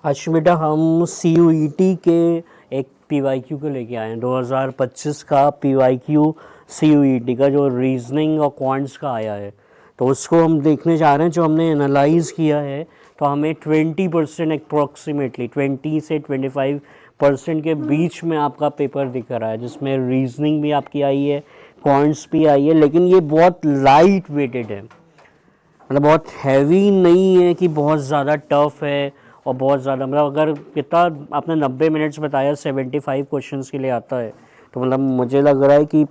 आज बेटा हम CUET के एक PYQ को लेके आए हैं 2025 का PYQ CUET का जो रीजनिंग और क्वांट्स का आया है, तो उसको हम देखने जा रहे हैं। जो हमने एनालाइज किया है तो हमें 20% अप्रॉक्सीमेटली 20 से 25% के बीच में आपका पेपर दिख रहा है, जिसमें रीजनिंग भी आपकी आई है, क्वांट्स भी आई है, लेकिन ये बहुत लाइट वेटेड है। मतलब बहुत हैवी नहीं है कि बहुत ज़्यादा टफ है और बहुत ज़्यादा, मतलब अगर कितना आपने 90 मिनट्स बताया 75 क्वेश्चंस के लिए आता है, तो मतलब मुझे लग रहा है कि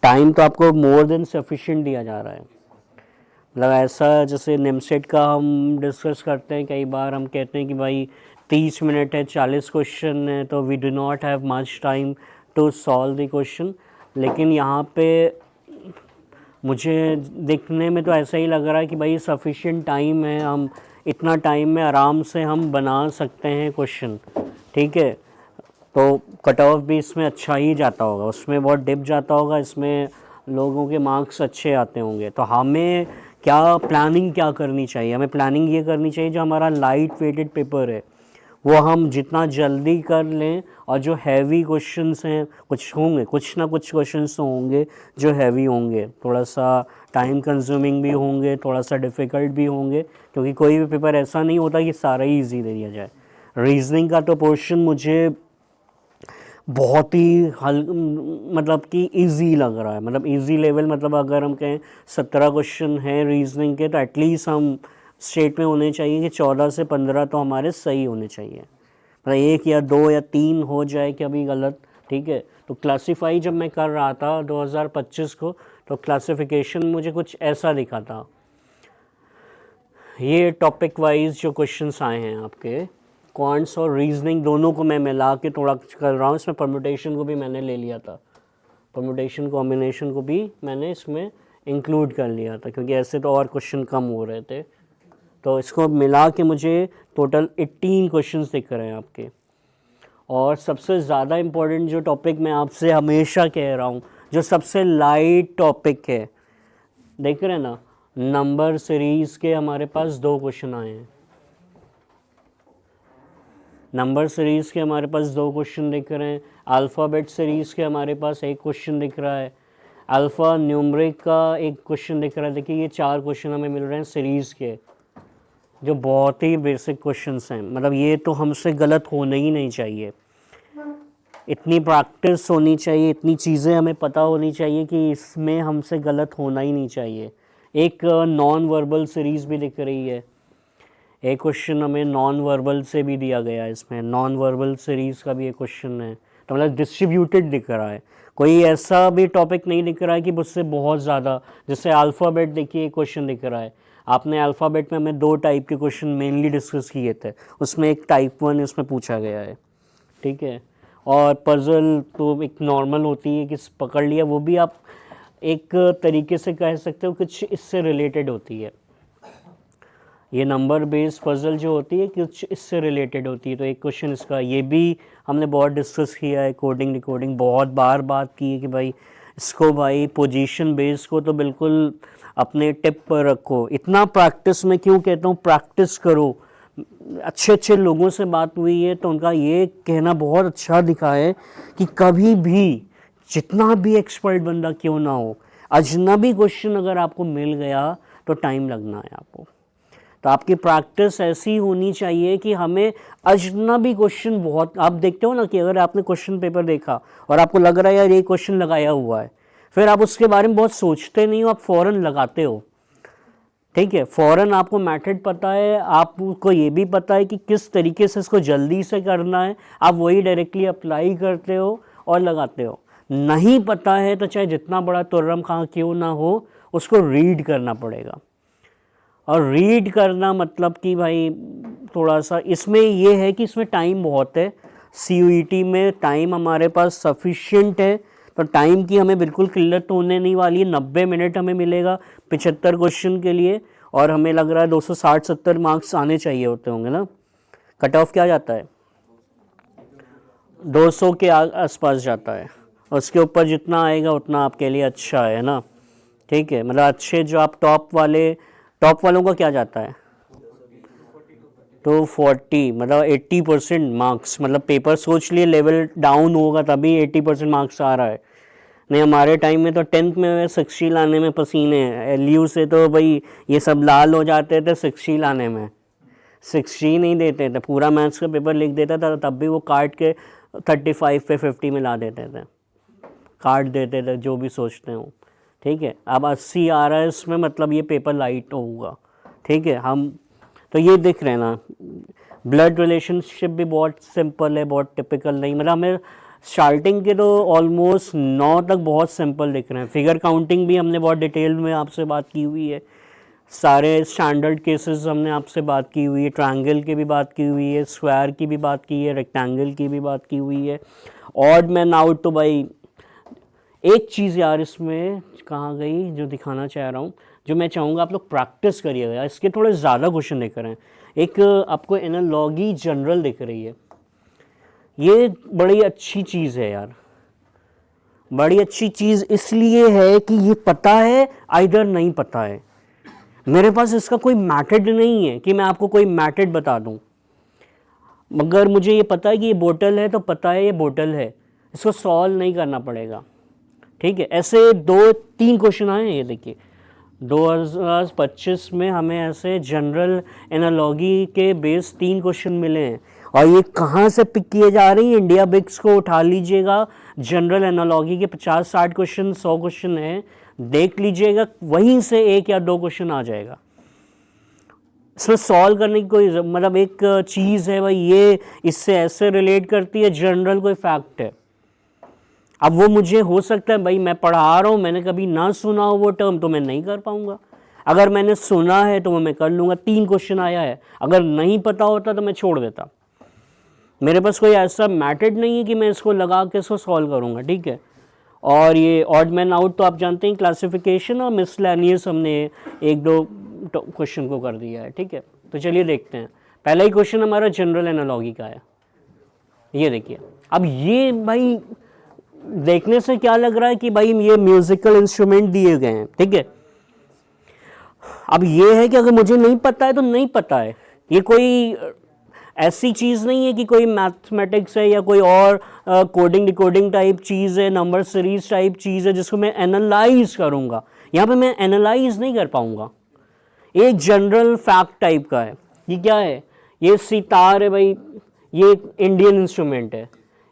टाइम तो आपको मोर देन सफिशिएंट दिया जा रहा है। मतलब ऐसा जैसे निमसेट का हम डिस्कस करते हैं, कई बार हम कहते हैं कि भाई 30 मिनट है, 40 क्वेश्चन है, तो we do not have much time to solve the question. लेकिन यहाँ पे मुझे देखने में तो ऐसा ही लग रहा है कि भाई सफिशिएंट टाइम है, हम इतना टाइम में आराम से हम बना सकते हैं क्वेश्चन, ठीक है। तो कट ऑफ भी इसमें अच्छा ही जाता होगा, उसमें बहुत डिप जाता होगा, इसमें लोगों के मार्क्स अच्छे आते होंगे। तो हमें क्या प्लानिंग क्या करनी चाहिए? हमें प्लानिंग ये करनी चाहिए, जो हमारा लाइट वेटेड पेपर है वो हम जितना जल्दी कर लें, और जो हैवी क्वेश्चंस हैं कुछ होंगे, कुछ ना कुछ क्वेश्चंस तो होंगे जो हैवी होंगे, थोड़ा सा टाइम कंज्यूमिंग भी होंगे, थोड़ा सा डिफ़िकल्ट भी होंगे, क्योंकि कोई भी पेपर ऐसा नहीं होता कि सारा ही इजी दे दिया जाए। रीजनिंग का तो पोर्शन मुझे बहुत ही मतलब कि इजी लग रहा है, मतलब इजी लेवल, मतलब अगर हम कहें 17 क्वेश्चन हैं रीजनिंग के, तो एटलीस्ट हम स्टेट में होने चाहिए कि 14 से 15 तो हमारे सही होने चाहिए। मतलब 1 या 2 या 3 हो जाए कभी गलत, ठीक है। तो क्लासीफाई जब मैं कर रहा था 2025 को, तो क्लासिफिकेशन मुझे कुछ ऐसा दिखा था। ये टॉपिक वाइज जो क्वेश्चंस आए हैं आपके, क्वांट्स और रीजनिंग दोनों को मैं मिला के थोड़ा कर रहा हूँ। इसमें परम्यूटेशन को भी मैंने ले लिया था, परम्यूटेशन कॉम्बिनेशन को भी मैंने इसमें इंक्लूड कर लिया था, क्योंकि ऐसे तो और क्वेश्चन कम हो रहे थे। तो इसको मिला के मुझे टोटल 18 क्वेश्चंस दिख रहे हैं आपके। और सबसे ज़्यादा इम्पोर्टेंट जो टॉपिक मैं आपसे हमेशा कह रहा हूँ, जो सबसे लाइट टॉपिक है, देख रहे हैं ना, नंबर सीरीज़ के हमारे पास 2 क्वेश्चन आए हैं। नंबर सीरीज़ के हमारे पास 2 क्वेश्चन दिख रहे हैं। अल्फ़ाबेट सीरीज़ के हमारे पास 1 क्वेश्चन दिख रहा है। अल्फ़ा न्यूमरिक का 1 क्वेश्चन दिख रहा है। देखिए ये 4 क्वेश्चन हमें मिल रहे हैं सीरीज़ के, जो बहुत ही बेसिक क्वेश्चंस हैं। मतलब ये तो हमसे गलत होने ही नहीं चाहिए। इतनी प्रैक्टिस होनी चाहिए, इतनी चीज़ें हमें पता होनी चाहिए कि इसमें हमसे गलत होना ही नहीं चाहिए। एक नॉन वर्बल सीरीज़ भी दिख रही है, एक क्वेश्चन हमें नॉन वर्बल से भी दिया गया है, इसमें नॉन वर्बल सीरीज़ का भी एक क्वेश्चन है। तो मतलब डिस्ट्रीब्यूटेड दिख रहा है, कोई ऐसा भी टॉपिक नहीं दिख रहा है कि मुझसे बहुत ज़्यादा। जैसे अल्फ़ाबेट देखिए, एक क्वेश्चन दिख रहा है। आपने अल्फ़ाबेट में हमें 2 टाइप के क्वेश्चन मेनली डिस्कस किए थे, उसमें एक टाइप 1 इसमें पूछा गया है, ठीक है। और पज़ल तो एक नॉर्मल होती है कि पकड़ लिया, वो भी आप एक तरीके से कह सकते हो कुछ इससे रिलेटेड होती है। ये नंबर बेस्ड पज़ल जो होती है कुछ इससे रिलेटेड होती है। तो एक क्वेश्चन इसका, ये भी हमने बहुत डिस्कस किया है, कोडिंग रिकॉर्डिंग बहुत बार बात की है कि भाई इसको, भाई पोजीशन बेस को तो बिल्कुल अपने टिप पर रखो। इतना प्रैक्टिस में क्यों कहता हूँ, प्रैक्टिस करो। अच्छे अच्छे लोगों से बात हुई है तो उनका ये कहना बहुत अच्छा दिखा है कि कभी भी, जितना भी एक्सपर्ट बंदा क्यों ना हो, अजनबी क्वेश्चन अगर आपको मिल गया तो टाइम लगना है आपको। तो आपकी प्रैक्टिस ऐसी होनी चाहिए कि हमें अजनबी क्वेश्चन बहुत, आप देखते हो ना कि अगर आपने क्वेश्चन पेपर देखा और आपको लग रहा है यार ये क्वेश्चन लगाया हुआ है, फिर आप उसके बारे में बहुत सोचते नहीं हो, आप फ़ौरन लगाते हो, ठीक है। फ़ौरन आपको मेथड पता है, आपको ये भी पता है कि किस तरीके से इसको जल्दी से करना है, आप वही डायरेक्टली अप्लाई करते हो और लगाते हो। नहीं पता है तो चाहे जितना बड़ा तुर्रम खां क्यों ना हो, उसको रीड करना पड़ेगा। और रीड करना मतलब कि भाई थोड़ा सा इसमें ये है कि इसमें टाइम बहुत है। CUET में टाइम हमारे पास सफिशिएंट है, तो टाइम की हमें बिल्कुल किल्लत होने नहीं वाली है। 90 मिनट हमें मिलेगा 75 क्वेश्चन के लिए, और हमें लग रहा है 260-70 मार्क्स आने चाहिए होते होंगे ना। कट ऑफ क्या जाता है, 200 के आसपास जाता है। उसके ऊपर जितना आएगा उतना आपके लिए अच्छा है ना, ठीक है। मतलब अच्छे जो आप टॉप वालों का क्या जाता है, तो 40 मतलब 80% मार्क्स, मतलब पेपर सोच लिए लेवल डाउन होगा तभी 80% मार्क्स आ रहा है। नहीं, हमारे टाइम में तो 10th में 60 लाने में पसीने हैं, LU से तो भाई ये सब लाल हो जाते थे 60 लाने में, 60 नहीं देते थे। पूरा मैथ्स का पेपर लिख देता था तब भी वो काट के 35 पे 50 में ला देते थे, काट देते थे जो भी सोचते हो। ठीक है, अब 80 आ रहा है इसमें, मतलब ये पेपर लाइट होगा। ठीक है, हम तो ये दिख रहे हैं ना, ब्लड रिलेशनशिप भी बहुत सिंपल है, बहुत टिपिकल नहीं, मतलब हमें स्टार्टिंग के तो ऑलमोस्ट 9 तक बहुत सिंपल दिख रहे हैं। फिगर काउंटिंग भी हमने बहुत डिटेल में आपसे बात की हुई है, सारे स्टैंडर्ड केसेस हमने आपसे बात की हुई है, ट्रायंगल की भी बात की हुई है, स्क्वायर की भी बात की है, रेक्टेंगल की भी बात की हुई है। ऑड मैन आउट तो भाई एक चीज़ यार इसमें कहाँ गई जो दिखाना चाह रहा हूँ, जो मैं चाहूँगा आप लोग प्रैक्टिस करिएगा, इसके थोड़े ज़्यादा क्वेश्चन दिख रहे हैं। एक आपको एनालॉगी जनरल दिख रही है, ये बड़ी अच्छी चीज़ है यार, बड़ी अच्छी चीज़ इसलिए है कि ये पता है आइदर नहीं पता है। मेरे पास इसका कोई मैथड नहीं है कि मैं आपको कोई मैथड बता दूं, मगर मुझे ये पता है कि ये बोतल है तो पता है ये बोतल है, इसको सॉल्व नहीं करना पड़ेगा। ठीक है, ऐसे 2-3 क्वेश्चन आए हैं, ये देखिए 2025 में हमें ऐसे जनरल एनालॉगी के बेस 3 क्वेश्चन मिले हैं, और ये कहाँ से पिक किए जा रही है, इंडिया बिक्स को उठा लीजिएगा, जनरल एनालॉगी के 50-60 क्वेश्चन 100 क्वेश्चन हैं, देख लीजिएगा, वहीं से 1 या 2 क्वेश्चन आ जाएगा। इसमें सॉल्व करने की कोई मतलब एक चीज़ है भाई, ये इससे ऐसे रिलेट करती है, जनरल कोई फैक्ट है। अब वो मुझे हो सकता है भाई मैं पढ़ा रहा हूँ, मैंने कभी ना सुना हो वो टर्म तो मैं नहीं कर पाऊंगा, अगर मैंने सुना है तो वो मैं कर लूँगा। 3 क्वेश्चन आया है, अगर नहीं पता होता तो मैं छोड़ देता। मेरे पास कोई ऐसा मैथड नहीं है कि मैं इसको लगा के इसको सॉल्व करूँगा। ठीक है, और ये ऑड मैन आउट तो आप जानते हैं, क्लासिफिकेशन और मिसलेनियस हमने 1-2 क्वेश्चन को कर दिया है। ठीक है, तो चलिए देखते हैं। पहला ही क्वेश्चन हमारा जनरल एनालॉगी का है, ये देखिए। अब ये भाई देखने से क्या लग रहा है कि भाई ये म्यूजिकल इंस्ट्रूमेंट दिए गए हैं। ठीक है, अब ये है कि अगर मुझे नहीं पता है तो नहीं पता है, ये कोई ऐसी चीज़ नहीं है कि कोई मैथमेटिक्स है या कोई और कोडिंग डिकोडिंग टाइप चीज़ है, नंबर सीरीज टाइप चीज़ है जिसको मैं एनालाइज करूँगा। यहाँ पे मैं एनालाइज नहीं कर पाऊँगा, एक जनरल फैक्ट टाइप का है। ये क्या है, ये सितार है भाई, ये इंडियन इंस्ट्रूमेंट है,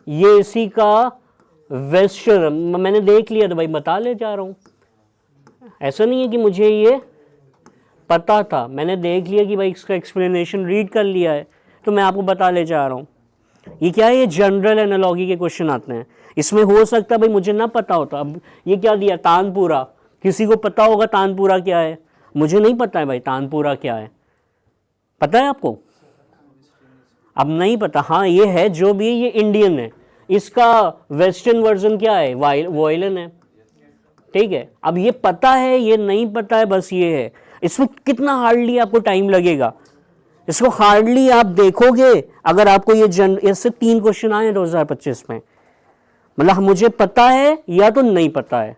ये इसी का वेस्टर्न मैंने देख लिया तो भाई बता ले जा रहा हूँ। ऐसा नहीं है कि मुझे ये पता था, मैंने देख लिया कि भाई इसका एक्सप्लेनेशन रीड कर लिया है तो मैं आपको बता ले जा रहा हूँ। ये क्या है, ये जनरल एनालॉगी के क्वेश्चन आते हैं। इसमें हो सकता है भाई मुझे ना पता होता। अब ये क्या दिया, तानपुरा, किसी को पता होगा तानपुरा क्या है, मुझे नहीं पता है भाई तानपुरा क्या है, पता है आपको? अब नहीं पता, हाँ ये है जो भी है, ये इंडियन है, इसका वेस्टर्न वर्जन क्या है, वायलिन है। ठीक है, अब ये पता है ये नहीं पता है, बस ये है। इसमें कितना हार्डली आपको टाइम लगेगा, इसको हार्डली आप देखोगे अगर आपको ये ऐसे 3 क्वेश्चन आए 2025 में, मतलब मुझे पता है या तो नहीं पता है।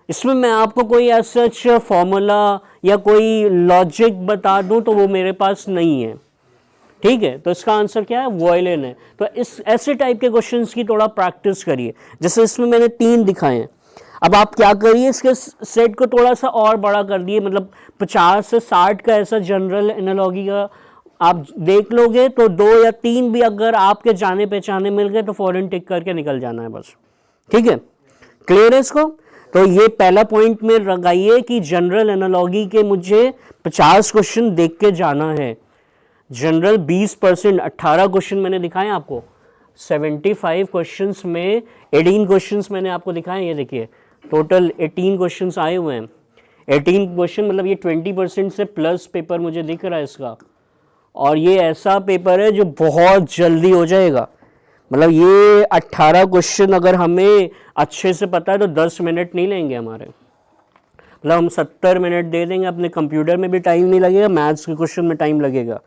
इसमें मैं आपको कोई ऐसा फॉर्मूला या कोई लॉजिक बता दूं तो वो मेरे पास नहीं है। ठीक है, तो इसका आंसर क्या है, वायलिन है। तो इस ऐसे टाइप के क्वेश्चंस की थोड़ा प्रैक्टिस करिए, जैसे इसमें मैंने 3 दिखाए हैं। अब आप क्या करिए, इसके सेट को थोड़ा सा और बड़ा कर दिए, मतलब 50 से 60 का ऐसा जनरल एनालॉगी का आप देख लोगे तो 2 या 3 भी अगर आपके जाने पहचाने मिल गए तो फौरन टिक करके निकल जाना है बस। ठीक है, क्लियर है इसको? तो ये पहला पॉइंट में लगाइए कि जनरल एनालॉगी के मुझे 50 क्वेश्चन देख के जाना है। जनरल 20%, 18 क्वेश्चन मैंने दिखाए आपको, 75 क्वेश्चंस में 18 क्वेश्चंस मैंने आपको दिखाए। ये देखिए टोटल 18 क्वेश्चंस आए हुए हैं। 18 क्वेश्चन मतलब ये 20% से प्लस पेपर मुझे दिख रहा है इसका, और ये ऐसा पेपर है जो बहुत जल्दी हो जाएगा। मतलब ये 18 क्वेश्चन अगर हमें अच्छे से पता है तो 10 मिनट नहीं लेंगे हमारे, मतलब हम 70 मिनट दे देंगे। अपने कंप्यूटर में भी टाइम नहीं लगेगा, मैथ्स के क्वेश्चन में टाइम लगेगा।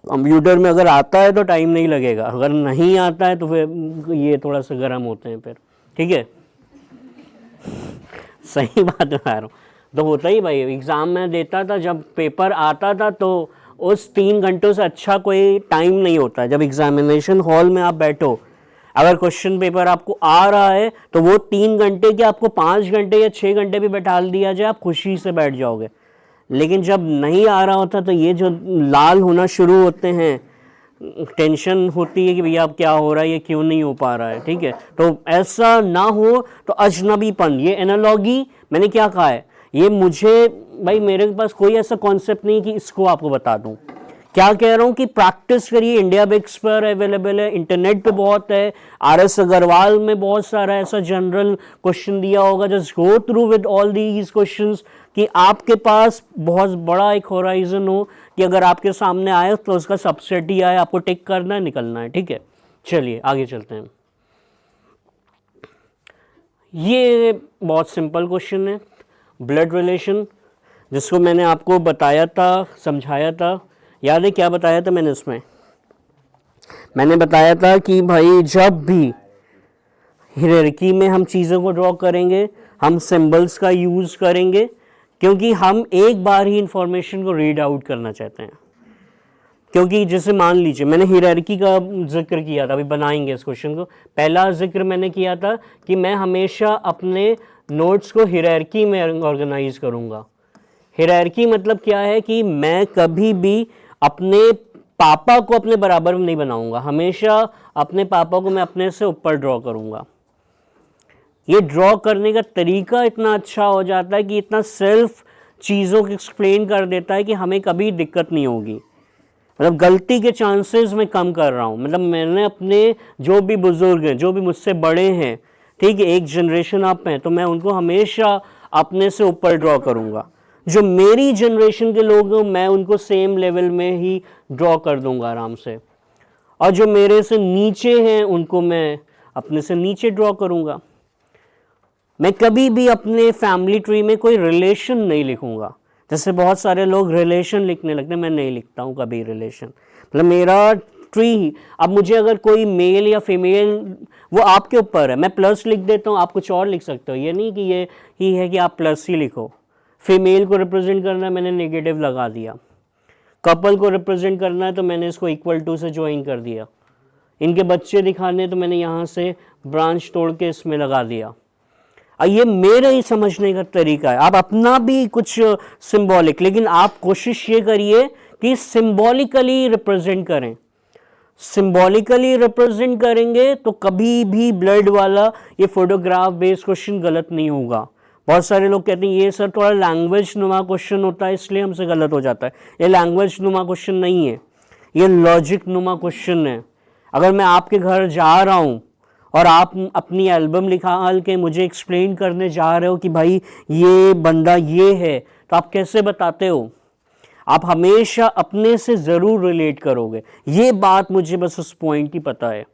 कंप्यूटर में अगर आता है तो टाइम नहीं लगेगा, अगर नहीं आता है तो फिर ये थोड़ा सा गर्म होते हैं फिर। ठीक है, सही बात बता रहा हूँ। तो होता ही भाई, एग्ज़ाम में देता था, जब पेपर आता था तो उस 3 घंटों से अच्छा कोई टाइम नहीं होता है। जब एग्जामिनेशन हॉल में आप बैठो, अगर क्वेश्चन पेपर आपको आ रहा है तो वो 3 घंटे के आपको 5 घंटे या 6 घंटे भी बैठा दिया जाए, आप खुशी से बैठ जाओगे। लेकिन जब नहीं आ रहा होता तो ये जो लाल होना शुरू होते हैं, टेंशन होती है कि भैया अब क्या हो रहा है, ये क्यों नहीं हो पा रहा है। ठीक है, तो ऐसा ना हो तो अजनबीपन, ये एनालॉगी मैंने क्या कहा है, ये मुझे भाई मेरे पास कोई ऐसा कॉन्सेप्ट नहीं कि इसको आपको बता दूं। क्या कह रहा हूं कि प्रैक्टिस करिए, इंडिया बिक्स पर अवेलेबल है, इंटरनेट पे बहुत है, RS अग्रवाल में बहुत सारा ऐसा जनरल क्वेश्चन दिया होगा। Just go through with all these questions कि आपके पास बहुत बड़ा एक होराइजन हो कि अगर आपके सामने आए तो उसका सबसेट ही आए, आपको टिक करना है, निकलना है। ठीक है, चलिए आगे चलते हैं। ये बहुत सिंपल क्वेश्चन है, ब्लड रिलेशन, जिसको मैंने आपको बताया था, समझाया था। याद है क्या बताया था मैंने इसमें? मैंने बताया था कि भाई जब भी हायरार्की में हम चीज़ों को ड्रॉ करेंगे, हम सिंबल्स का यूज़ करेंगे, क्योंकि हम एक बार ही इंफॉर्मेशन को रीड आउट करना चाहते हैं। क्योंकि जैसे मान लीजिए मैंने हायरार्की का जिक्र किया था, अभी बनाएंगे इस क्वेश्चन को। पहला जिक्र मैंने किया था कि मैं हमेशा अपने नोट्स को हायरार्की में ऑर्गेनाइज करूँगा। हायरार्की मतलब क्या है कि मैं कभी भी अपने पापा को अपने बराबर में नहीं बनाऊंगा, हमेशा अपने पापा को मैं अपने से ऊपर ड्रॉ करूंगा। ये ड्रॉ करने का तरीका इतना अच्छा हो जाता है कि इतना सेल्फ चीज़ों को एक्सप्लेन कर देता है कि हमें कभी दिक्कत नहीं होगी। मतलब गलती के चांसेस मैं कम कर रहा हूँ। मतलब मैंने अपने जो भी बुजुर्ग हैं, जो भी मुझसे बड़े हैं, ठीक है, एक जनरेशन अप हैं, तो मैं उनको हमेशा अपने से ऊपर ड्रॉ करूँगा। जो मेरी जनरेशन के लोग हैं मैं उनको सेम लेवल में ही ड्रॉ कर दूंगा आराम से, और जो मेरे से नीचे हैं उनको मैं अपने से नीचे ड्रॉ करूंगा। मैं कभी भी अपने फैमिली ट्री में कोई रिलेशन नहीं लिखूंगा। जैसे बहुत सारे लोग रिलेशन लिखने लगते हैं, मैं नहीं लिखता हूँ कभी रिलेशन। मतलब मेरा ट्री, अब मुझे अगर कोई मेल या फीमेल, वो आपके ऊपर है, मैं प्लस लिख देता हूँ, आप कुछ और लिख सकते हो। ये नहीं कि ये ही है कि आप प्लस ही लिखो। फीमेल को रिप्रेजेंट करना है, मैंने नेगेटिव लगा दिया। कपल को रिप्रेजेंट करना है तो मैंने इसको इक्वल टू से ज्वाइन कर दिया। इनके बच्चे दिखाने तो मैंने यहाँ से ब्रांच तोड़ के इसमें लगा दिया। ये मेरे ही समझने का तरीका है। आप अपना भी कुछ सिंबॉलिक, लेकिन आप कोशिश ये करिए कि सिंबॉलिकली रिप्रेजेंट करें। सिंबॉलिकली रिप्रेजेंट करेंगे तो कभी भी ब्लड वाला ये फोटोग्राफ बेस्ड क्वेश्चन गलत नहीं होगा। बहुत सारे लोग कहते हैं ये सर थोड़ा लैंग्वेज नुमा क्वेश्चन होता है इसलिए हमसे गलत हो जाता है। ये लैंग्वेज नुमा क्वेश्चन नहीं है, ये लॉजिक नुमा क्वेश्चन है। अगर मैं आपके घर जा रहा हूँ और आप अपनी एल्बम निकाल के मुझे एक्सप्लेन करने जा रहे हो कि भाई ये बंदा ये है, तो आप कैसे बताते हो? आप हमेशा अपने से ज़रूर रिलेट करोगे। ये बात मुझे बस उस पॉइंट की पता है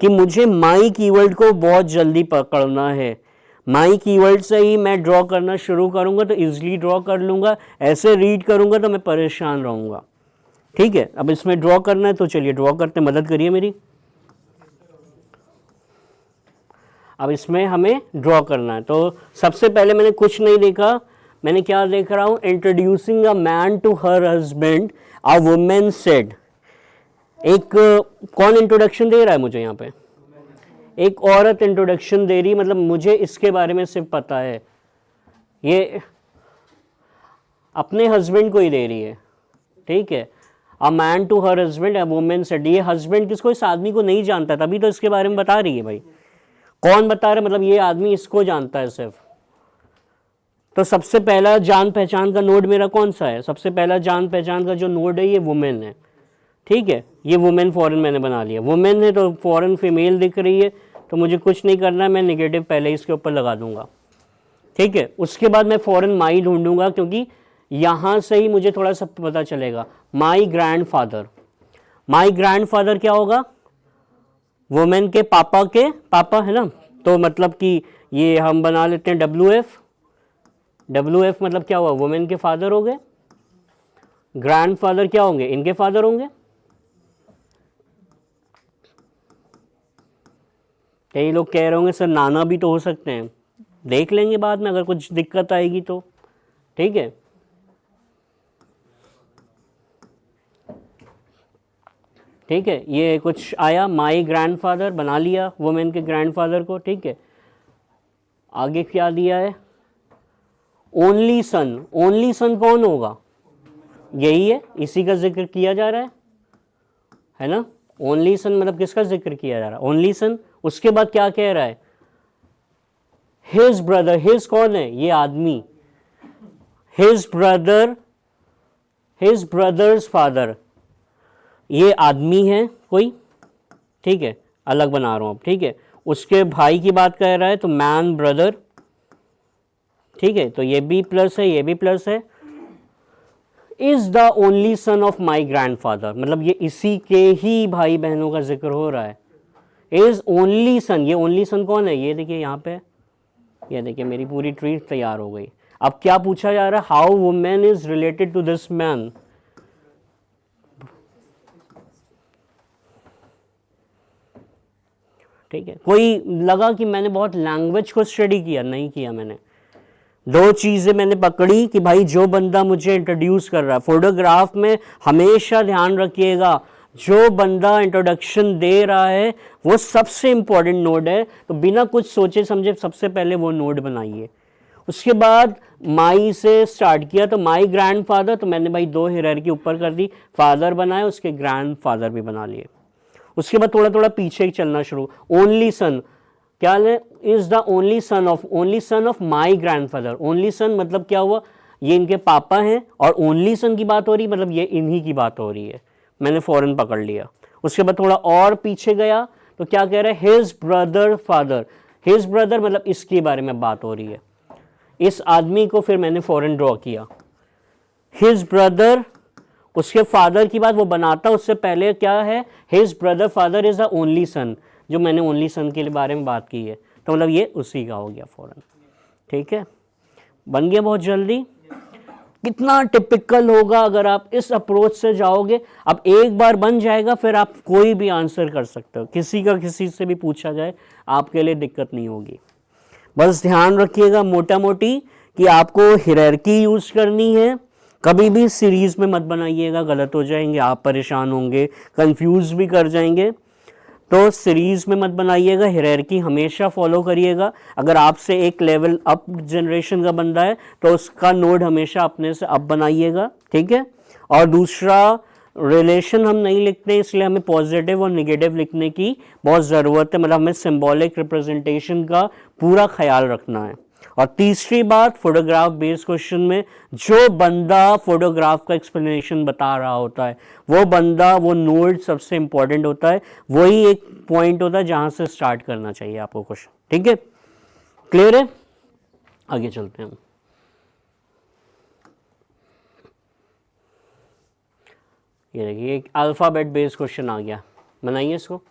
कि मुझे माई कीवर्ड को बहुत जल्दी पकड़ना है। माई कीवर्ड से ही मैं ड्रॉ करना शुरू करूंगा तो इजीली ड्रॉ कर लूँगा। ऐसे रीड करूंगा तो मैं परेशान रहूँगा। ठीक है, अब इसमें ड्रॉ करना है तो चलिए ड्रॉ करते, मदद करिए मेरी। अब इसमें हमें ड्रॉ करना है तो सबसे पहले मैंने कुछ नहीं देखा, मैंने क्या देख रहा हूँ, introducing a man to her husband, a women said. एक कौन इंट्रोडक्शन दे रहा है मुझे? यहाँ पे एक औरत इंट्रोडक्शन दे रही, मतलब मुझे इसके बारे में सिर्फ पता है, ये अपने हस्बैंड को ही दे रही है। ठीक है, a man to her husband, a women said. ये हस्बैंड किसको? इस आदमी को नहीं जानता, तभी तो इसके बारे में बता रही है। भाई कौन बता रहा है? मतलब ये आदमी इसको जानता है सिर्फ। तो सबसे पहला जान पहचान का नोड मेरा कौन सा है? सबसे पहला जान पहचान का जो नोड है ये वुमेन है। ठीक है, ये वुमेन फॉरेन मैंने बना लिया। वुमेन है तो फॉरेन फीमेल दिख रही है, तो मुझे कुछ नहीं करना है, मैं नेगेटिव पहले इसके ऊपर लगा दूंगा। ठीक है, उसके बाद मैं फॉरेन माई ढूंढूंगा, क्योंकि यहाँ से ही मुझे थोड़ा सा पता चलेगा। माई ग्रैंडफादर, माई ग्रैंडफादर क्या होगा? वुमेन के पापा है ना, तो मतलब कि ये हम बना लेते हैं WF। WF मतलब क्या हुआ? वुमेन के फादर हो गए। ग्रैंडफादर क्या होंगे? इनके फादर होंगे। कई लोग कह रहे होंगे सर नाना भी तो हो सकते हैं, देख लेंगे बाद में अगर कुछ दिक्कत आएगी तो। ठीक है, ठीक है, ये कुछ आया, माई ग्रैंडफादर बना लिया वुमेन के ग्रैंडफादर को, ठीक है। आगे क्या दिया है, ओनली सन, ओनली सन कौन होगा, यही है, इसी का जिक्र किया जा रहा है ना। ओनली सन मतलब किसका जिक्र किया जा रहा है, ओनली सन। उसके बाद क्या कह रहा है, हिज ब्रदर, हिज कौन है, ये आदमी, his brother, his brothers father, ये आदमी है कोई, ठीक है, अलग बना रहा हूं अब, ठीक है। उसके भाई की बात कर रहा है तो मैन ब्रदर, ठीक है, तो ये भी प्लस है, ये भी प्लस है। Is the only son of my grandfather, मतलब ये इसी के ही भाई बहनों का जिक्र हो रहा है। इज ओनली सन, ये ओनली सन कौन है, ये देखिए यहाँ पे, ये देखिए मेरी पूरी ट्री तैयार हो गई। अब क्या पूछा जा रहा है, how women is related to this man. ठीक है, कोई लगा कि मैंने बहुत लैंग्वेज को स्टडी किया, नहीं किया मैंने। दो चीजें मैंने पकड़ी कि भाई जो बंदा मुझे इंट्रोड्यूस कर रहा है, फोटोग्राफ में हमेशा ध्यान रखिएगा जो बंदा इंट्रोडक्शन दे रहा है वो सबसे इंपॉर्टेंट नोड है, तो बिना कुछ सोचे समझे सबसे पहले वो नोड बनाइए। उसके बाद माई से स्टार्ट किया, तो माई ग्रैंडफादर, तो मैंने भाई दो हायरार्की ऊपर कर दी, फादर बनाए, उसके ग्रैंडफादर भी बना लिए। उसके बाद थोड़ा थोड़ा पीछे चलना शुरू, ओनली सन, क्या है, is the only son of my grandfather. Only son मतलब क्या हुआ, ये इनके पापा हैं, और ओनली सन की बात हो रही, मतलब ये इन्हीं की बात हो रही है, मैंने फौरन पकड़ लिया। उसके बाद थोड़ा और पीछे गया तो क्या कह रहा है, his brother father, his brother मतलब इसके बारे में बात हो रही है, इस आदमी को फिर मैंने फौरन ड्रॉ किया, हिज ब्रदर। उसके फादर की बात वो बनाता, उससे पहले क्या है, his brother father is the only son, जो मैंने ओनली सन के बारे में बात की है, तो मतलब ये उसी का हो गया फौरन। ठीक है, बन गया बहुत जल्दी। कितना टिपिकल होगा अगर आप इस अप्रोच से जाओगे। अब एक बार बन जाएगा फिर आप कोई भी आंसर कर सकते हो, किसी का किसी से भी पूछा जाए आपके लिए दिक्कत नहीं होगी। बस ध्यान रखिएगा मोटा मोटी कि आपको हायरार्की यूज करनी है, कभी भी सीरीज में मत बनाइएगा, गलत हो जाएंगे, आप परेशान होंगे, कंफ्यूज भी कर जाएंगे। तो सीरीज में मत बनाइएगा, हायरार्की हमेशा फॉलो करिएगा। अगर आपसे एक लेवल अप जनरेशन का बंदा है तो उसका नोड हमेशा अपने से अप बनाइएगा, ठीक है। और दूसरा, रिलेशन हम नहीं लिखते इसलिए हमें पॉजिटिव और नेगेटिव लिखने की बहुत ज़रूरत है, मतलब हमें सिंबॉलिक रिप्रेजेंटेशन का पूरा ख्याल रखना है। और तीसरी बात, फोटोग्राफ बेस्ड क्वेश्चन में जो बंदा फोटोग्राफ का एक्सप्लेनेशन बता रहा होता है वो बंदा, वो नोड सबसे इंपॉर्टेंट होता है, वही एक पॉइंट होता है जहां से स्टार्ट करना चाहिए आपको क्वेश्चन। ठीक है, क्लियर है, आगे चलते हैं हम। ये देखिए एक अल्फाबेट बेस्ड क्वेश्चन आ गया, बनाइए इसको।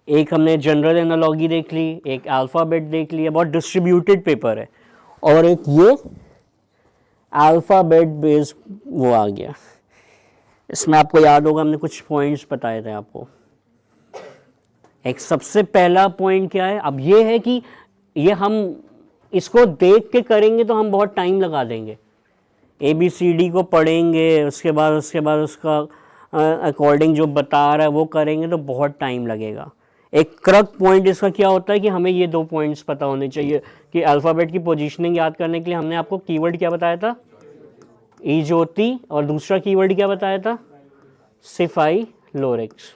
एक हमने जनरल एनालॉजी देख ली, एक अल्फ़ाबेट देख लिया, बहुत डिस्ट्रीब्यूटेड पेपर है, और एक ये अल्फ़ाबेट बेस्ड वो आ गया। इसमें आपको याद होगा हमने कुछ पॉइंट्स बताए थे आपको। एक सबसे पहला पॉइंट क्या है, अब ये है कि ये हम इसको देख के करेंगे तो हम बहुत टाइम लगा देंगे, ABCD को पढ़ेंगे, उसके बाद उसका अकॉर्डिंग जो बता रहा है वो करेंगे तो बहुत टाइम लगेगा। एक क्रक पॉइंट इसका क्या होता है कि हमें ये दो पॉइंट्स पता होने चाहिए कि अल्फ़ाबेट की पोजीशनिंग याद करने के लिए हमने आपको कीवर्ड क्या बताया था, ई ज्योति, और दूसरा कीवर्ड क्या बताया था, सिफाई लोरेक्स।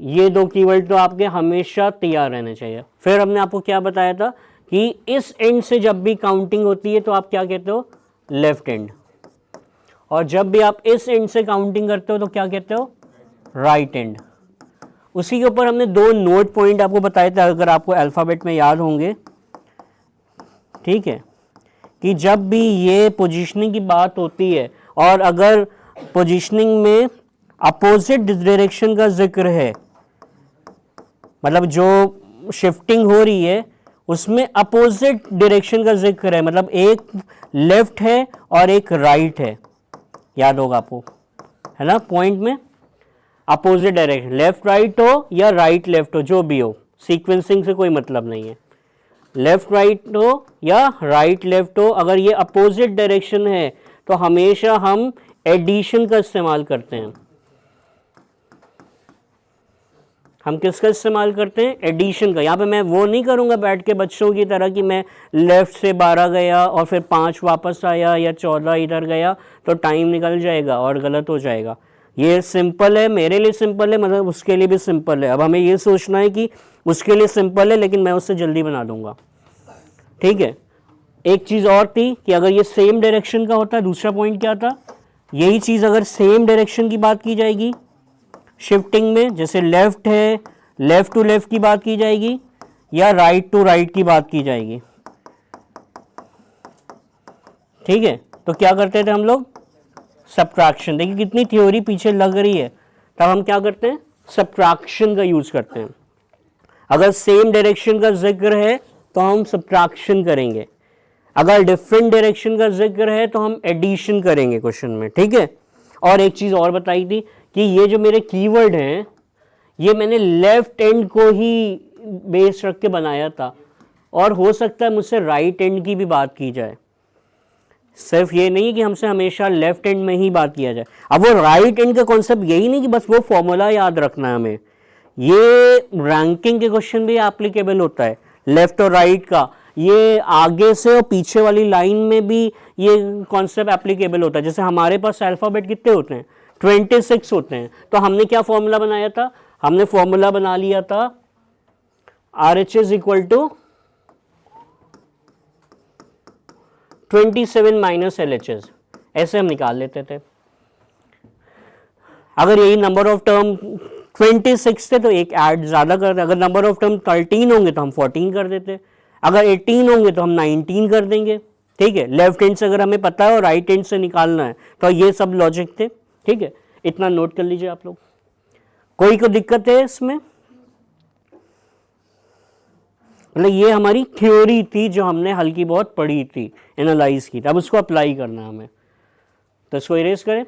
ये दो कीवर्ड तो आपके हमेशा तैयार रहने चाहिए। फिर हमने आपको क्या बताया था कि इस एंड से जब भी काउंटिंग होती है तो आप क्या कहते हो, लेफ्ट एंड, और जब भी आप इस एंड से काउंटिंग करते हो तो क्या कहते हो, राइट एंड। उसी के ऊपर हमने दो नोट पॉइंट आपको बताए थे, अगर आपको अल्फ़ाबेट में याद होंगे, ठीक है, कि जब भी ये पोजीशनिंग की बात होती है और अगर पोजीशनिंग में अपोजिट डायरेक्शन का जिक्र है, मतलब जो शिफ्टिंग हो रही है उसमें अपोजिट डायरेक्शन का जिक्र है, मतलब एक लेफ्ट है और एक राइट है, याद होगा आपको, है ना, पॉइंट में अपोजिट डायरेक्शन, लेफ्ट राइट हो या राइट लेफ्ट हो, जो भी हो, सीक्वेंसिंग से कोई मतलब नहीं है, लेफ्ट राइट हो या राइट लेफ्ट हो, अगर ये अपोजिट डायरेक्शन है तो हमेशा हम एडिशन का इस्तेमाल करते हैं। हम किसका इस्तेमाल करते हैं? एडिशन का। यहाँ पे मैं वो नहीं करूँगा बैठ के बच्चों की तरह कि मैं लेफ़्ट से 12 गया और फिर 5 वापस आया या 14 इधर गया तो टाइम निकल जाएगा और गलत हो जाएगा। ये सिंपल है, मेरे लिए सिंपल है, मतलब उसके लिए भी सिंपल है। अब हमें ये सोचना है कि उसके लिए सिंपल है लेकिन मैं उससे जल्दी बना दूंगा। ठीक है। एक चीज़ और थी कि अगर ये सेम डायरेक्शन का होता है, दूसरा पॉइंट क्या था, यही चीज़ अगर सेम डायरेक्शन की बात की जाएगी शिफ्टिंग में, जैसे लेफ्ट है, लेफ्ट टू लेफ्ट की बात की जाएगी या राइट टू राइट की बात की जाएगी। ठीक है, तो क्या करते थे हम लोग? सब्ट्रैक्शन। देखिए कितनी थ्योरी पीछे लग रही है, तब हम क्या करते हैं? सब्ट्रैक्शन का यूज करते हैं। अगर सेम डायरेक्शन का जिक्र है तो हम सब्ट्रैक्शन करेंगे, अगर डिफरेंट डायरेक्शन का जिक्र है तो हम एडिशन करेंगे क्वेश्चन में। ठीक है। और एक चीज और बताई थी कि ये जो मेरे कीवर्ड हैं ये मैंने लेफ्ट एंड को ही बेस रख के बनाया था, और हो सकता है मुझसे राइट एंड की भी बात की जाए। सिर्फ ये नहीं कि हमसे हमेशा लेफ्ट एंड में ही बात किया जाए। अब वो राइट एंड का कॉन्सेप्ट यही नहीं कि बस वो फॉर्मूला याद रखना है हमें, ये रैंकिंग के क्वेश्चन भी एप्लीकेबल होता है लेफ्ट और राइट का। ये आगे से और पीछे वाली लाइन में भी ये कॉन्सेप्ट एप्लीकेबल होता है। जैसे हमारे पास अल्फाबेट कितने होते हैं? 26 होते हैं। तो हमने क्या फॉर्मूला बनाया था? हमने फॉर्मूला बना लिया था RHS equal to 27 minus LHS, ऐसे हम निकाल लेते थे। अगर यही नंबर ऑफ टर्म 26 थे तो एक ऐड ज्यादा करते, अगर नंबर ऑफ टर्म 13 होंगे तो हम 14 कर देते, अगर 18 होंगे तो हम 19 कर देंगे। ठीक है। लेफ्ट हैंड से अगर हमें पता है और राइट हैंड से निकालना है तो ये सब लॉजिक थे। ठीक है, इतना नोट कर लीजिए आप लोग। कोई को दिक्कत है इसमें? मतलब ये हमारी थ्योरी थी जो हमने हल्की बहुत पढ़ी थी, एनालाइज की थी, अब उसको अप्लाई करना है हमें। तो इसको इरेज करें।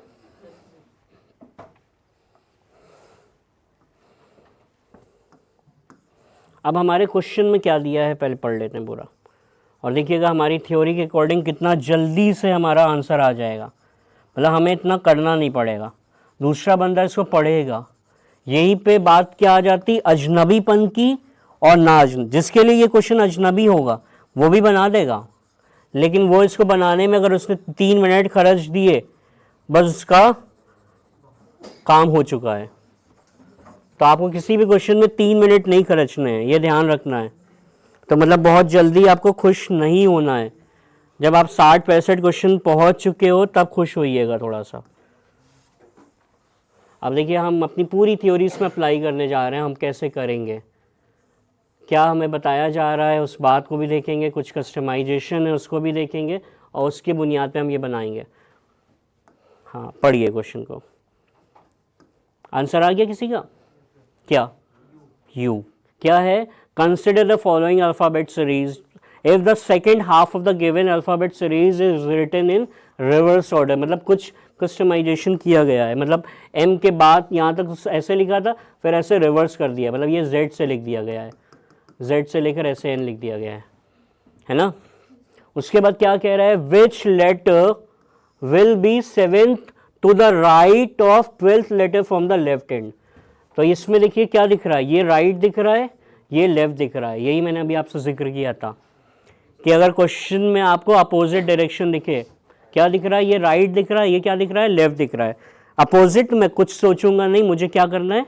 अब हमारे क्वेश्चन में क्या दिया है पहले पढ़ लेते हैं पूरा, और देखिएगा हमारी थ्योरी के अकॉर्डिंग कितना जल्दी से हमारा आंसर आ जाएगा। मतलब हमें इतना करना नहीं पड़ेगा, दूसरा बंदा इसको पढ़ेगा। यहीं पे बात क्या आ जाती? अजनबीपन की और ना जिसके लिए ये क्वेश्चन अजनबी होगा वो भी बना देगा, लेकिन वो इसको बनाने में अगर उसने 3 मिनट खर्च दिए बस उसका काम हो चुका है। तो आपको किसी भी क्वेश्चन में 3 मिनट नहीं खर्चने हैं, ये ध्यान रखना है। तो मतलब बहुत जल्दी आपको खुश नहीं होना है। जब आप 60-65 क्वेश्चन पहुंच चुके हो तब खुश होइएगा थोड़ा सा। अब देखिए हम अपनी पूरी थ्योरी इसमें अप्लाई करने जा रहे हैं। हम कैसे करेंगे, क्या हमें बताया जा रहा है उस बात को भी देखेंगे, कुछ कस्टमाइजेशन है उसको भी देखेंगे, और उसके बुनियाद पे हम ये बनाएंगे। हाँ, पढ़िए क्वेश्चन को। आंसर आ गया किसी का? क्या? यू क्या है? Consider the following alphabet series if the second half of the given alphabet series is written in reverse order. मतलब कुछ कस्टमाइजेशन किया गया है, मतलब एम के बाद यहाँ तक ऐसे लिखा था, फिर ऐसे रिवर्स कर दिया, मतलब ये जेड से लिख दिया गया है, जेड से लेकर ऐसे एन लिख दिया गया है ना। उसके बाद क्या कह रहा है? Which letter will be 7th to the right of 12th letter from the left hand. तो इसमें देखिए क्या दिख रहा है, ये राइट दिख रहा है, ये लेफ्ट दिख रहा है। यही मैंने अभी आपसे जिक्र किया था कि अगर क्वेश्चन में आपको अपोजिट डायरेक्शन दिखे, क्या दिख रहा है? ये राइट दिख रहा है, ये क्या दिख रहा है? लेफ्ट दिख रहा है। अपोजिट में कुछ सोचूंगा नहीं, मुझे क्या करना है?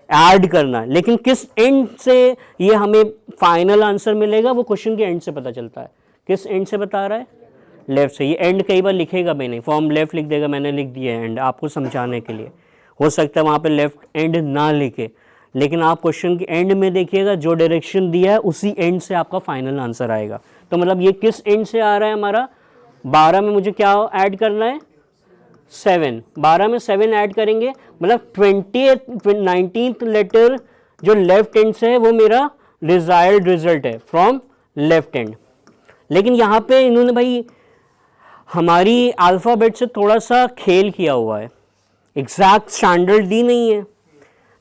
ऐड करना है। लेकिन किस एंड से ये हमें फाइनल आंसर मिलेगा वो क्वेश्चन के एंड से पता चलता है। किस एंड से बता रहा है? लेफ्ट से। ये एंड कई बार लिखेगा भी नहीं, फॉर्म लेफ्ट लिख देगा, मैंने लिख दिया एंड आपको समझाने के लिए। हो सकता है वहाँ पे लेफ्ट एंड ना लिखे, लेकिन आप क्वेश्चन के एंड में देखिएगा जो डायरेक्शन दिया है उसी एंड से आपका फाइनल आंसर आएगा। तो मतलब ये किस एंड से आ रहा है हमारा? 12 में मुझे क्या ऐड करना है? 7। 12 में 7 ऐड करेंगे, मतलब 19th लेटर जो लेफ्ट एंड से है वो मेरा डिजायर्ड रिजल्ट है फ्रॉम लेफ्ट एंड। लेकिन यहाँ पे इन्होंने भाई हमारी अल्फाबेट से थोड़ा सा खेल किया हुआ है, एग्जैक्ट स्टैंडर्ड दी नहीं है।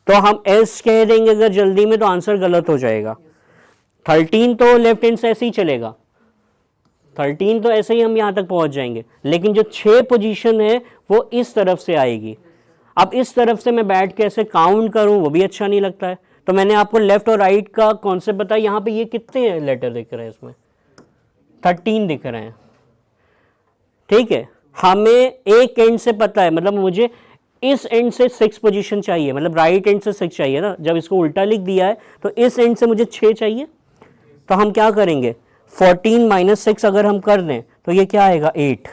तो हम एस कह देंगे अगर जल्दी में तो आंसर गलत हो जाएगा। 13 तो लेफ्ट हैंड से ऐसे ही चलेगा, 13 तो ऐसे ही हम यहाँ तक पहुँच जाएंगे। लेकिन जो 6 पोजीशन है वो इस तरफ से आएगी। अब इस तरफ से मैं बैठ के ऐसे काउंट करूं वो भी अच्छा नहीं लगता है, तो मैंने आपको लेफ्ट और राइट का कॉन्सेप्ट बताया। यहाँ पे ये कितने लेटर दिख रहे हैं, इसमें 13 दिख रहे हैं, ठीक है। हमें एक एंड से पता है, मतलब मुझे इस एंड से 6 पोजीशन चाहिए, मतलब राइट एंड से 6 चाहिए ना, जब इसको उल्टा लिख दिया है तो इस एंड से मुझे 6 चाहिए। तो हम क्या करेंगे, 14 माइनस 6 अगर हम कर दें तो ये क्या आएगा 8,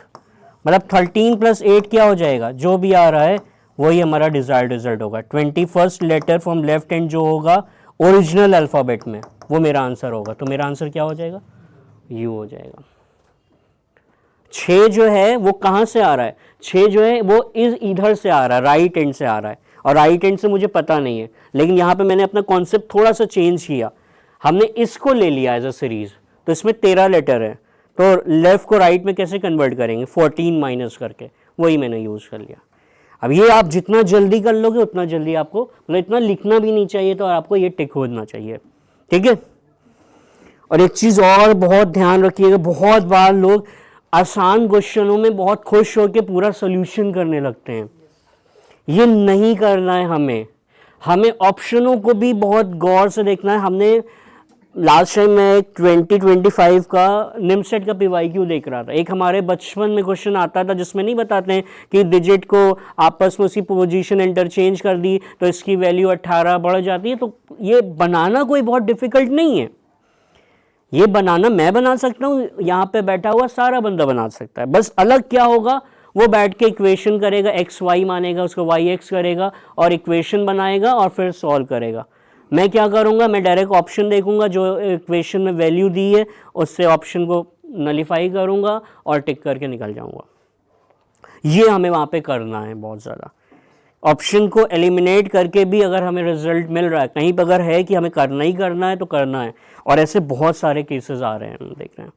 मतलब 13 प्लस 8 क्या हो जाएगा, जो भी आ रहा है वही हमारा डिजायर्ड रिजल्ट होगा। 21st letter from left hand जो होगा ओरिजिनल अल्फाबेट में, वो मेरा आंसर होगा। तो मेरा आंसर क्या हो जाएगा, यू हो जाएगा। 6 जो है वो कहाँ से आ रहा है, 6 जो है वो इधर से आ रहा है, राइट एंड से आ रहा है, और राइट एंड से मुझे पता नहीं है, लेकिन यहाँ पे मैंने अपना कॉन्सेप्ट थोड़ा सा चेंज किया, हमने इसको ले लिया एज अ सीरीज। तो इसमें 13 लेटर है, तो लेफ्ट को राइट में कैसे कन्वर्ट करेंगे, 14 माइनस करके, वही मैंने यूज कर लिया। अब ये आप जितना जल्दी कर लोगे उतना जल्दी आपको, मतलब इतना लिखना भी नहीं चाहिए, तो आपको ये टिक होना चाहिए, ठीक है। और एक चीज और बहुत ध्यान रखिएगा, बहुत बार लोग आसान क्वेश्चनों में बहुत खुश होकर पूरा सोल्यूशन करने लगते हैं, ये नहीं करना है हमें ऑप्शनों को भी बहुत गौर से देखना है। हमने लास्ट टाइम मैं 2025 का निमसेट का PYQ देख रहा था, एक हमारे बचपन में क्वेश्चन आता था जिसमें नहीं बताते हैं कि डिजिट को आपस में उसी पोजीशन इंटरचेंज कर दी तो इसकी वैल्यू 18 बढ़ जाती है। तो ये बनाना कोई बहुत डिफिकल्ट नहीं है, ये बनाना मैं बना सकता हूँ, यहाँ पे बैठा हुआ सारा बंदा बना सकता है। बस अलग क्या होगा, वो बैठ के इक्वेशन करेगा, एक्स वाई मानेगा, उसको वाई एक्स करेगा और इक्वेशन बनाएगा और फिर सॉल्व करेगा। मैं क्या करूँगा, मैं डायरेक्ट ऑप्शन देखूंगा, जो इक्वेशन में वैल्यू दी है उससे ऑप्शन को नलीफाई करूँगा और टिक करके निकल जाऊँगा। ये हमें वहाँ पे करना है बहुत ज़्यादा। ऑप्शन को एलिमिनेट करके भी अगर हमें रिजल्ट मिल रहा है, कहीं पर अगर है कि हमें करना ही करना है तो करना है। और ऐसे बहुत सारे केसेस आ रहे हैं, हम देख रहे हैं,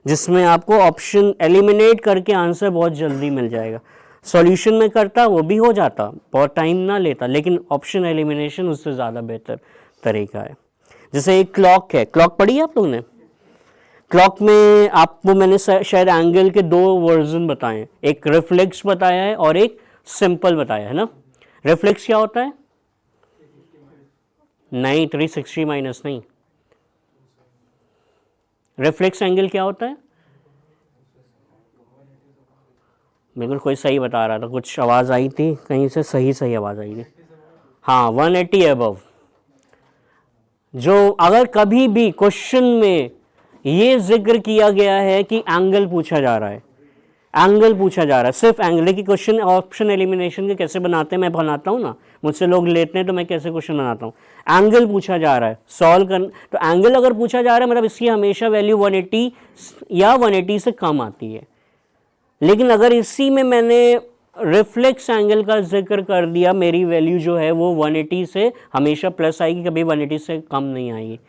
जिसमें आपको ऑप्शन एलिमिनेट करके आंसर बहुत जल्दी मिल जाएगा। सॉल्यूशन में करता वो भी हो जाता, बहुत टाइम ना लेता, लेकिन ऑप्शन एलिमिनेशन उससे ज़्यादा बेहतर तरीका है। जैसे एक क्लॉक है, क्लॉक पढ़ी है आप लोगों ने? क्लॉक में आपको मैंने शायद एंगल के 2 वर्जन बताए हैं, एक रिफ्लेक्स बताया है और एक सिंपल बताया है ना। रिफ्लेक्स क्या होता है? नहीं, 360 माइनस नहीं। रिफ्लेक्स एंगल क्या होता है? बिल्कुल कोई सही बता रहा था, कुछ आवाज़ आई थी कहीं से, सही आवाज़ आई थी। हाँ, 180 अबव। जो अगर कभी भी क्वेश्चन में ये जिक्र किया गया है कि एंगल पूछा जा रहा है, एंगल पूछा जा रहा है, सिर्फ एंगल की क्वेश्चन, ऑप्शन एलिमिनेशन के कैसे बनाते हैं मैं बनाता हूँ ना, मुझसे लोग लेते हैं तो मैं कैसे क्वेश्चन बनाता हूँ। एंगल पूछा जा रहा है, सॉल्व कर, तो एंगल अगर पूछा जा रहा है मतलब इसकी हमेशा वैल्यू 180 या 180 से कम आती है। लेकिन अगर इसी में मैंने रिफ्लेक्स एंगल का जिक्र कर दिया, मेरी वैल्यू जो है वो 180 से हमेशा प्लस आएगी, कभी 180 से कम नहीं आएगी।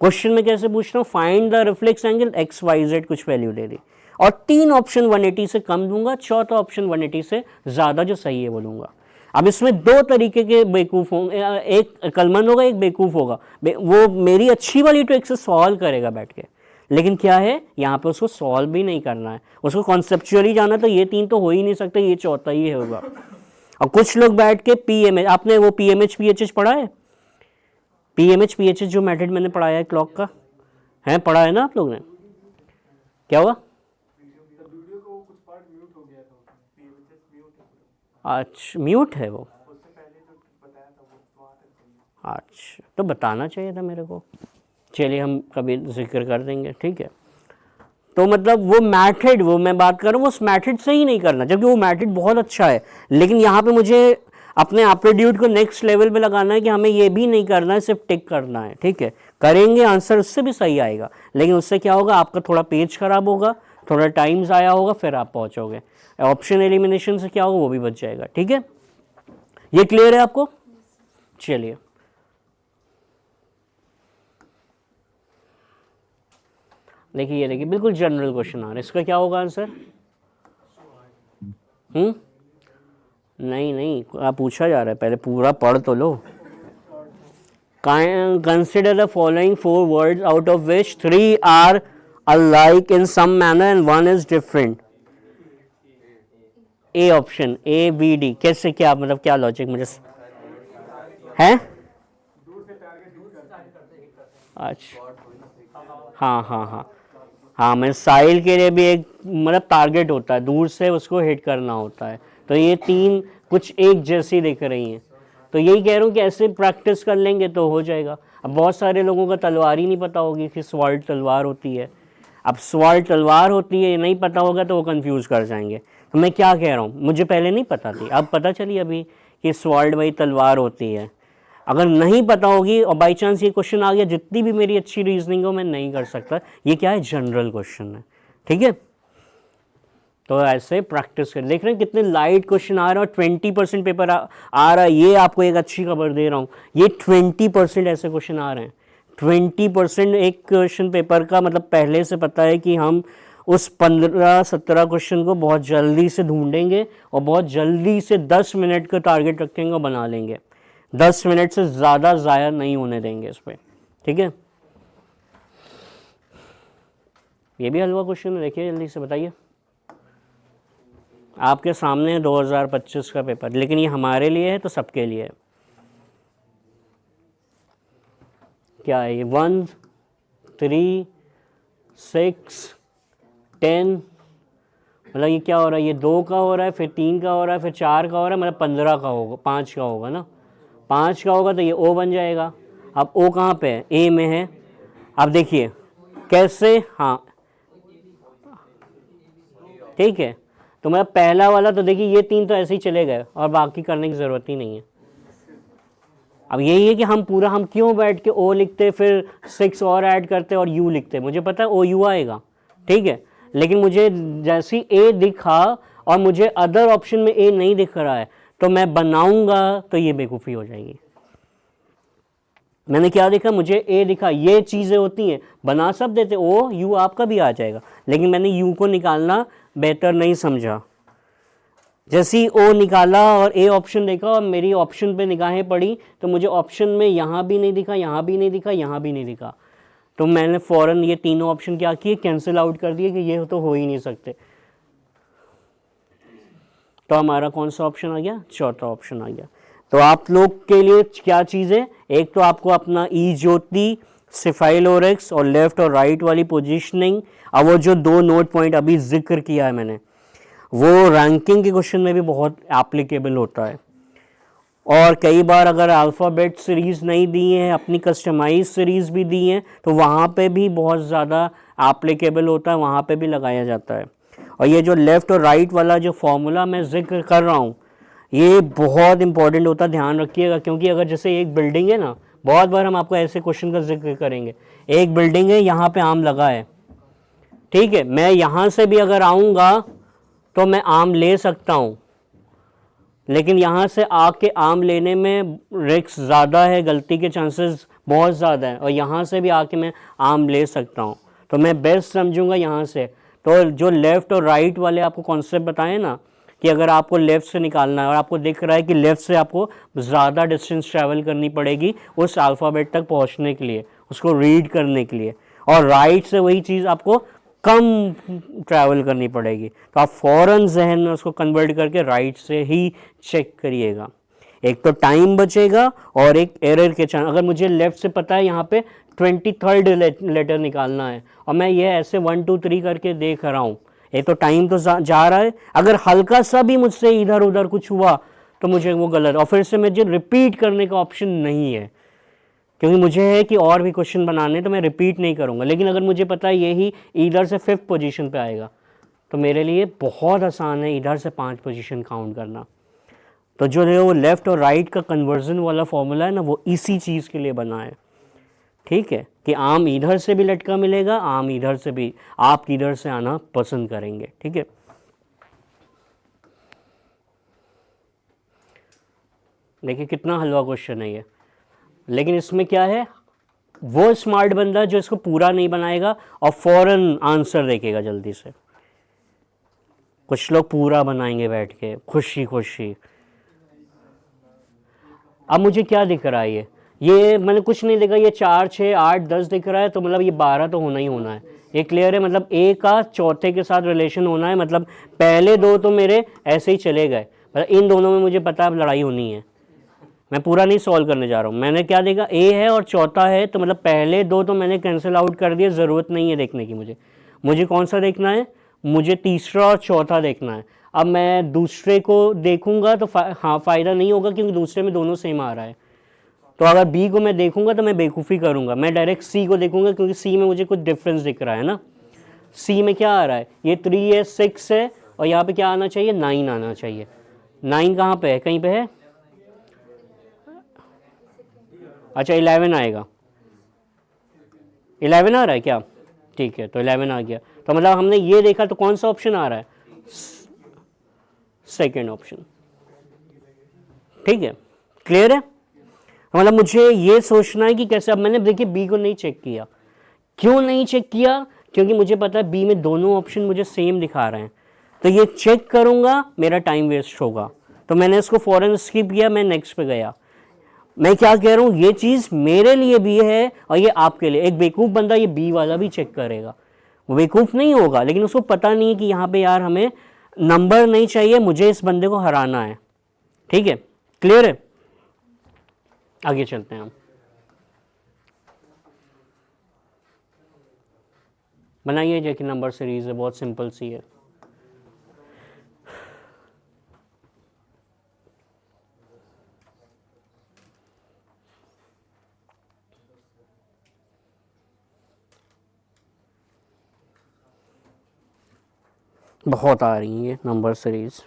क्वेश्चन में कैसे पूछता हूँ, find the reflex angle XYZ, कुछ वैल्यू दे दी और 3 ऑप्शन 180 से कम दूंगा, चौथा ऑप्शन 180 से ज़्यादा जो सही है बोलूँगा। अब इसमें 2 तरीके के बेवकूफ़ होंगे, एक अक्लमंद होगा, एक बेवकूफ़ होगा। वो मेरी अच्छी वाली ट्रिक से सॉल्व करेगा बैठ के, लेकिन क्या है यहाँ पे उसको सॉल्व भी नहीं करना है, उसको कॉन्सेप्चुअली जाना, तो ये 3 तो हो ही नहीं सकते, ये चौथा ही होगा। और कुछ लोग बैठ के PMH, आपने वो PMH PHH पढ़ा है? PMH PHH जो मेथड मैंने पढ़ाया है क्लॉक का, है पढ़ा है ना आप लोग ने? क्या हुआ? अच्छा, म्यूट है वो? अच्छा, तो बताना चाहिए था मेरे को। चलिए हम कभी जिक्र कर देंगे, ठीक है। तो मतलब वो मैथड, वो मैं बात कर रहा हूँ, उस मैथड से ही नहीं करना, जबकि वो मैथड बहुत अच्छा है, लेकिन यहाँ पे मुझे अपने एप्टीट्यूड को नेक्स्ट लेवल पे लगाना है कि हमें ये भी नहीं करना है, सिर्फ टिक करना है, ठीक है। करेंगे आंसर उससे भी सही आएगा, लेकिन उससे क्या होगा, आपका थोड़ा पेज खराब होगा, थोड़ा टाइम ज़ाया होगा, फिर आप पहुँचोगे। ऑप्शन एलिमिनेशन से क्या होगा, वो भी बच जाएगा, ठीक है। ये क्लियर है आपको? चलिए, देखिए ये देखिए, बिल्कुल जनरल क्वेश्चन आ रहा है, इसका क्या होगा आंसर? नहीं, आप पूछा जा रहा है, पहले पूरा पढ़ तो लो। Consider the following 4 words out of which 3 are alike in some manner and 1 is different. A option ABD, कैसे, क्या मतलब, क्या लॉजिक मुझे है? अच्छा, हाँ हाँ हाँ हाँ, मैं साहिल के लिए भी एक मतलब टारगेट होता है, दूर से उसको हिट करना होता है। तो ये तीन कुछ एक जैसी दिख रही हैं, तो यही कह रहा हूँ कि ऐसे प्रैक्टिस कर लेंगे तो हो जाएगा। अब बहुत सारे लोगों का तलवार ही नहीं पता होगी कि स्वॉर्ड तलवार होती है। अब स्वॉर्ड तलवार होती है ये नहीं पता होगा तो वो कंफ्यूज कर जाएंगे। तो मैं क्या कह रहा हूँ, मुझे पहले नहीं पता थी, अब पता चली अभी कि स्वॉर्ड भाई तलवार होती है। अगर नहीं पता होगी और बाई चांस ये क्वेश्चन आ गया, जितनी भी मेरी अच्छी रीजनिंग हो मैं नहीं कर सकता। ये क्या है, जनरल क्वेश्चन है, ठीक है। तो ऐसे प्रैक्टिस कर, देख रहे हैं कितने लाइट क्वेश्चन आ रहे हैं और 20% पेपर आ रहा है। ये आपको एक अच्छी खबर दे रहा हूँ, ये 20% ऐसे क्वेश्चन आ रहे हैं। 20% एक क्वेश्चन पेपर का मतलब पहले से पता है कि हम उस 15-17 क्वेश्चन को बहुत जल्दी से ढूंढेंगे और बहुत जल्दी से 10 मिनट का टारगेट रखेंगे और बना लेंगे। 10 मिनट से ज़्यादा ज़ाया नहीं होने देंगे इस पर, ठीक है। ये भी हलवा क्वेश्चन है, देखिए जल्दी से बताइए। आपके सामने 2025 का पेपर, लेकिन ये हमारे लिए है तो सबके लिए है। क्या है ये, 1, 3, 6, 10, मतलब ये क्या हो रहा है, ये 2 का हो रहा है, फिर 3 का हो रहा है, फिर 4 का हो रहा है, मतलब 15 का होगा, 5 का होगा ना। 5 का होगा तो ये O बन जाएगा। अब O कहाँ पे है, A में है। अब देखिए कैसे, हाँ ठीक है। तो मतलब पहला वाला तो देखिए ये 3 तो ऐसे ही चले गए और बाकी करने की ज़रूरत ही नहीं है। अब यही है कि हम क्यों बैठ के O लिखते फिर 6 और ऐड करते और U लिखते, मुझे पता है OU आएगा, ठीक है। लेकिन मुझे जैसी A दिखा और मुझे अदर ऑप्शन में A नहीं दिख रहा है तो मैं बनाऊंगा तो ये बेवकूफ़ी हो जाएगी। मैंने क्या देखा, मुझे A दिखा, ये चीज़ें होती हैं, बना सब देते, O U आपका भी आ जाएगा, लेकिन मैंने U को निकालना बेहतर नहीं समझा। जैसे ही O निकाला और A ऑप्शन देखा और मेरी ऑप्शन पे निगाहें पड़ी तो मुझे ऑप्शन में यहाँ भी नहीं दिखा, यहाँ भी नहीं दिखा, यहाँ भी नहीं दिखा, तो मैंने फ़ौरन ये तीनों ऑप्शन क्या किए, कैंसिल आउट कर दिए कि ये तो हो ही नहीं सकते। तो हमारा कौन सा ऑप्शन आ गया, चौथा ऑप्शन आ गया। तो आप लोग के लिए क्या चीज़ है, एक तो आपको अपना ई ज्योति, सिफाइलोरेक्स और लेफ्ट और राइट वाली पोजीशनिंग, अब वो जो 2 नोट पॉइंट अभी जिक्र किया है मैंने, वो रैंकिंग के क्वेश्चन में भी बहुत एप्लीकेबल होता है। और कई बार अगर अल्फ़ाबेट सीरीज़ नहीं दी है, अपनी कस्टमाइज सीरीज़ भी दी है, तो वहाँ पे भी बहुत ज़्यादा एप्लीकेबल होता है, वहाँ पे भी लगाया जाता है। और ये जो लेफ़्ट और राइट वाला जो फॉर्मूला मैं जिक्र कर रहा हूँ, ये बहुत इंपॉर्टेंट होता है, ध्यान रखिएगा। क्योंकि अगर जैसे एक बिल्डिंग है ना, बहुत बार हम आपको ऐसे क्वेश्चन का जिक्र करेंगे, एक बिल्डिंग है, यहाँ पे आम लगा है, ठीक है, मैं यहाँ से भी अगर आऊँगा तो मैं आम ले सकता हूँ, लेकिन यहाँ से आके आम लेने में रिस्क ज़्यादा है, गलती के चांसेस बहुत ज़्यादा है, और यहाँ से भी आके मैं आम ले सकता हूँ, तो मैं बेस्ट समझूंगा यहाँ से। तो जो लेफ़्ट और राइट वाले आपको कॉन्सेप्ट बताए ना, कि अगर आपको लेफ़्ट से निकालना है और आपको दिख रहा है कि लेफ़्ट से आपको ज़्यादा डिस्टेंस ट्रैवल करनी पड़ेगी उस अल्फ़ाबेट तक पहुँचने के लिए, उसको रीड करने के लिए, और राइट से वही चीज़ आपको कम ट्रैवल करनी पड़ेगी, तो आप फ़ौरन जहन में उसको कन्वर्ट करके राइट से ही चेक करिएगा। एक तो टाइम बचेगा और एक एरर के चांस। अगर मुझे लेफ़्ट से पता है यहाँ पे 23rd लेटर निकालना है और मैं ये ऐसे 1 2 3 करके देख रहा हूँ, एक तो टाइम तो जा रहा है, अगर हल्का सा भी मुझसे इधर उधर कुछ हुआ तो मुझे वो गलत, और फिर से मुझे रिपीट करने का ऑप्शन नहीं है, क्योंकि मुझे है कि और भी क्वेश्चन बनाने, तो मैं रिपीट नहीं करूँगा। लेकिन अगर मुझे पता है यही इधर से 5th पोजीशन पे आएगा तो मेरे लिए बहुत आसान है इधर से 5 पोजीशन काउंट करना। तो जो है वो लेफ़्ट और राइट का कन्वर्जन वाला फॉर्मूला है ना, वो इसी चीज़ के लिए बना है, ठीक है, कि आम इधर से भी लटका मिलेगा, आम इधर से भी, आप इधर से आना पसंद करेंगे, ठीक है। देखिए कितना हलवा क्वेश्चन है ये, लेकिन इसमें क्या है, वो स्मार्ट बंदा जो इसको पूरा नहीं बनाएगा और फौरन आंसर देखेगा जल्दी से। कुछ लोग पूरा बनाएंगे बैठ के खुशी खुशी। अब मुझे क्या दिख रहा है, ये मैंने कुछ नहीं देखा, ये 4 6 8 10 दिख रहा है, तो मतलब ये 12 तो होना ही होना है, ये क्लियर है? मतलब ए का चौथे के साथ रिलेशन होना है, मतलब पहले दो तो मेरे ऐसे ही चले गए, मतलब इन दोनों में मुझे पता है अब लड़ाई होनी है। मैं पूरा नहीं सॉल्व करने जा रहा हूँ, मैंने क्या देखा, ए है और चौथा है, तो मतलब पहले दो तो मैंने कैंसिल आउट कर दिए, ज़रूरत नहीं है देखने की मुझे कौन सा देखना है, मुझे तीसरा और चौथा देखना है। अब मैं दूसरे को देखूंगा तो हाँ फ़ायदा नहीं होगा, क्योंकि दूसरे में दोनों सेम आ रहा है। तो अगर बी को मैं देखूंगा तो मैं बेवकूफ़ी करूंगा, मैं डायरेक्ट सी को देखूंगा, क्योंकि सी में मुझे कुछ डिफरेंस दिख रहा है ना। सी में क्या आ रहा है, ये 3 है, 6 है, और यहाँ पे क्या आना चाहिए, 9 आना चाहिए। 9 कहाँ पे है, कहीं पे है, अच्छा 11 आएगा, 11 आ रहा है क्या, ठीक है, तो 11 आ गया। तो मतलब हमने ये देखा, तो कौन सा ऑप्शन आ रहा है, सेकेंड ऑप्शन। ठीक है, क्लियर है? मतलब मुझे ये सोचना है कि कैसे। अब मैंने देखिए बी को नहीं चेक किया, क्यों नहीं चेक किया, क्योंकि मुझे पता है बी में दोनों ऑप्शन मुझे सेम दिखा रहे हैं, तो ये चेक करूंगा मेरा टाइम वेस्ट होगा, तो मैंने इसको फौरन स्किप किया, मैं नेक्स्ट पे गया। मैं क्या कह रहा हूँ, ये चीज़ मेरे लिए भी है और ये आपके लिए। एक बेवकूफ़ बंदा ये बी वाला भी चेक करेगा, वो बेवकूफ़ नहीं होगा, लेकिन उसको पता नहीं है कि यहाँ पे यार हमें नंबर नहीं चाहिए, मुझे इस बंदे को हराना है। ठीक है, क्लियर है? आगे चलते हैं हम। बनाइए जो कि नंबर सीरीज है, बहुत सिंपल सी है। बहुत आ रही है नंबर सीरीज।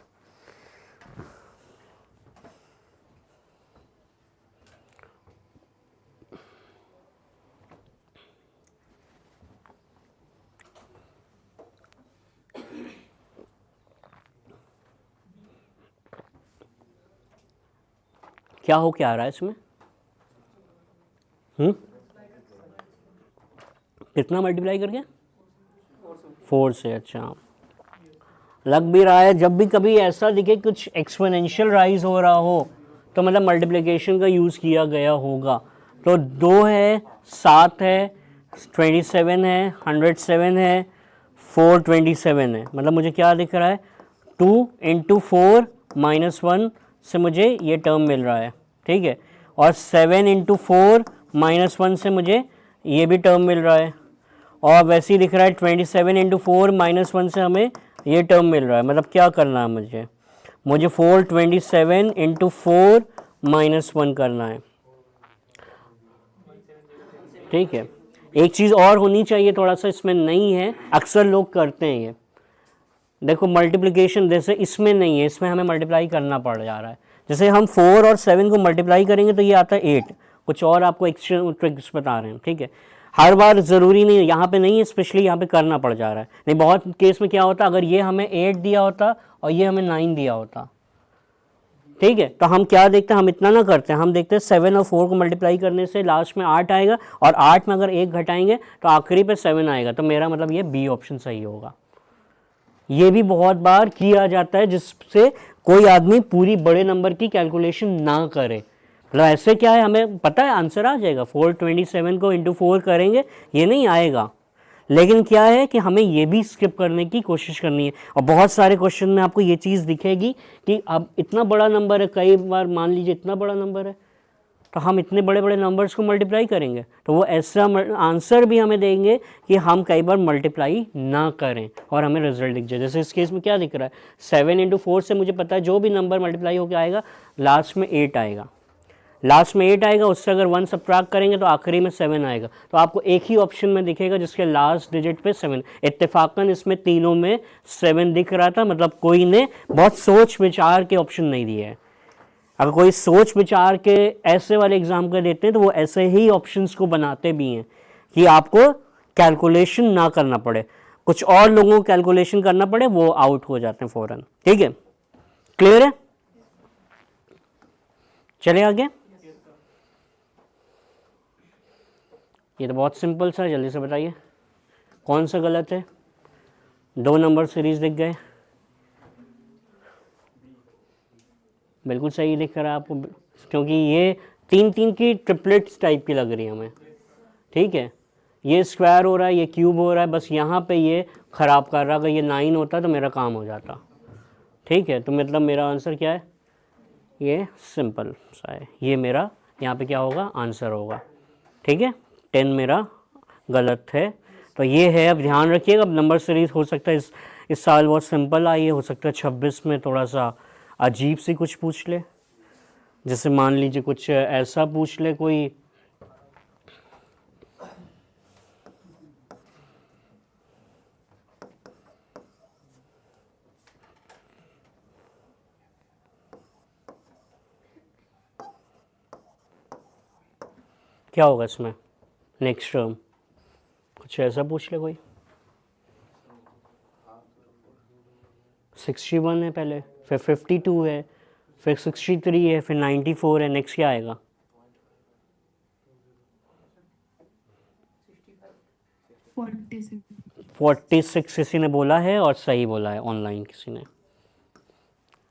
क्या हो क्या आ रहा है इसमें, कितना मल्टीप्लाई करके, 4 से। अच्छा, लग भी रहा है जब भी कभी ऐसा दिखे कुछ एक्सपोनेंशियल राइज हो रहा हो, तो मतलब मल्टीप्लिकेशन का यूज़ किया गया होगा। तो 2 है, 7 है, 27 है, 107 है, 427 है, मतलब मुझे क्या दिख रहा है, 2 इंटू 4 -1 से मुझे ये टर्म मिल रहा है। ठीक है, और 7 इंटू 4 -1 से मुझे ये भी टर्म मिल रहा है, और वैसे ही दिख रहा है 27 इंटू 4 -1 से हमें ये टर्म मिल रहा है। मतलब क्या करना है मुझे 427 इंटू 4 -1 करना है। ठीक है, एक चीज़ और होनी चाहिए, थोड़ा सा इसमें नहीं है, अक्सर लोग करते हैं ये। देखो मल्टीप्लिकेशन जैसे इसमें नहीं है, इसमें हमें मल्टीप्लाई करना पड़ जा रहा है। जैसे हम 4 और 7 को मल्टीप्लाई करेंगे तो ये आता है 8, कुछ और आपको एक्स्ट्रा ट्रिक्स बता रहे हैं। ठीक है, हर बार ज़रूरी नहीं है, यहाँ पे नहीं है, स्पेशली यहाँ पे करना पड़ जा रहा है। नहीं, बहुत केस में क्या होता, अगर ये हमें 8 दिया होता और ये हमें 9 दिया होता, ठीक है, तो हम क्या देखते हैं, हम इतना ना करते हैं, हम देखते हैं 7 और 4 को मल्टीप्लाई करने से लास्ट में 8 आएगा, और 8 में अगर 1 घटाएंगे तो आखिरी पे 7 आएगा, तो मेरा मतलब ये बी ऑप्शन सही होगा। ये भी बहुत बार किया जाता है, जिससे कोई आदमी पूरी बड़े नंबर की कैलकुलेशन ना करे। मतलब ऐसे क्या है, हमें पता है आंसर आ जाएगा, 427 को इंटू 4 करेंगे, ये नहीं आएगा, लेकिन क्या है कि हमें ये भी स्किप करने की कोशिश करनी है। और बहुत सारे क्वेश्चन में आपको ये चीज़ दिखेगी कि अब इतना बड़ा नंबर है, कई बार मान लीजिए इतना बड़ा नंबर है, तो हम इतने बड़े बड़े नंबर्स को मल्टीप्लाई करेंगे, तो वो ऐसा आंसर भी हमें देंगे कि हम कई बार मल्टीप्लाई ना करें और हमें रिजल्ट दिख जाए। जैसे इस केस में क्या दिख रहा है, 7 इंटू 4 से मुझे पता है जो भी नंबर मल्टीप्लाई होकर आएगा लास्ट में 8 आएगा, लास्ट में 8 आएगा, उससे अगर 1 सब्ट्रैक्ट करेंगे तो आखिरी में 7 आएगा। तो आपको एक ही ऑप्शन में दिखेगा जिसके लास्ट डिजिट पे 7, इत्तेफाकन इसमें तीनों में 7 दिख रहा था, मतलब कोई ने बहुत सोच विचार के ऑप्शन नहीं दिए हैं। अगर कोई सोच विचार के ऐसे वाले एग्जाम का देते हैं तो वो ऐसे ही ऑप्शंस को बनाते भी हैं कि आपको कैलकुलेशन ना करना पड़े, कुछ और लोगों को कैलकुलेशन करना पड़े, वो आउट हो जाते हैं फौरन। ठीक है, क्लियर है? चले आगे। ये तो बहुत सिंपल सा है, जल्दी से बताइए कौन सा गलत है। 2 नंबर सीरीज दिख गए, बिल्कुल सही दिख रहा है आपको, क्योंकि ये 3 3 की ट्रिपलेट्स टाइप की लग रही है हमें। ठीक है, ये स्क्वायर हो रहा है, ये क्यूब हो रहा है, बस यहाँ पे ये ख़राब कर रहा है। अगर ये 9 होता तो मेरा काम हो जाता। ठीक है, तो मतलब मेरा आंसर क्या है, ये सिंपल सा है, ये मेरा यहाँ पे क्या होगा, आंसर होगा। ठीक है, 10 मेरा गलत है। तो ये है, अब ध्यान रखिएगा। अब नंबर सीरीज़ हो सकता है इस साल बहुत सिंपल आई है, हो सकता है 26 में थोड़ा सा अजीब सी कुछ पूछ ले, जैसे मान लीजिए कुछ ऐसा पूछ ले कोई, क्या होगा इसमें नेक्स्ट टर्म, कुछ ऐसा पूछ ले कोई। 61 है पहले, फिर 52 है, फिर 63 है, फिर 94 है, नेक्स्ट क्या आएगा, 46 किसी ने बोला है और सही बोला है ऑनलाइन किसी ने,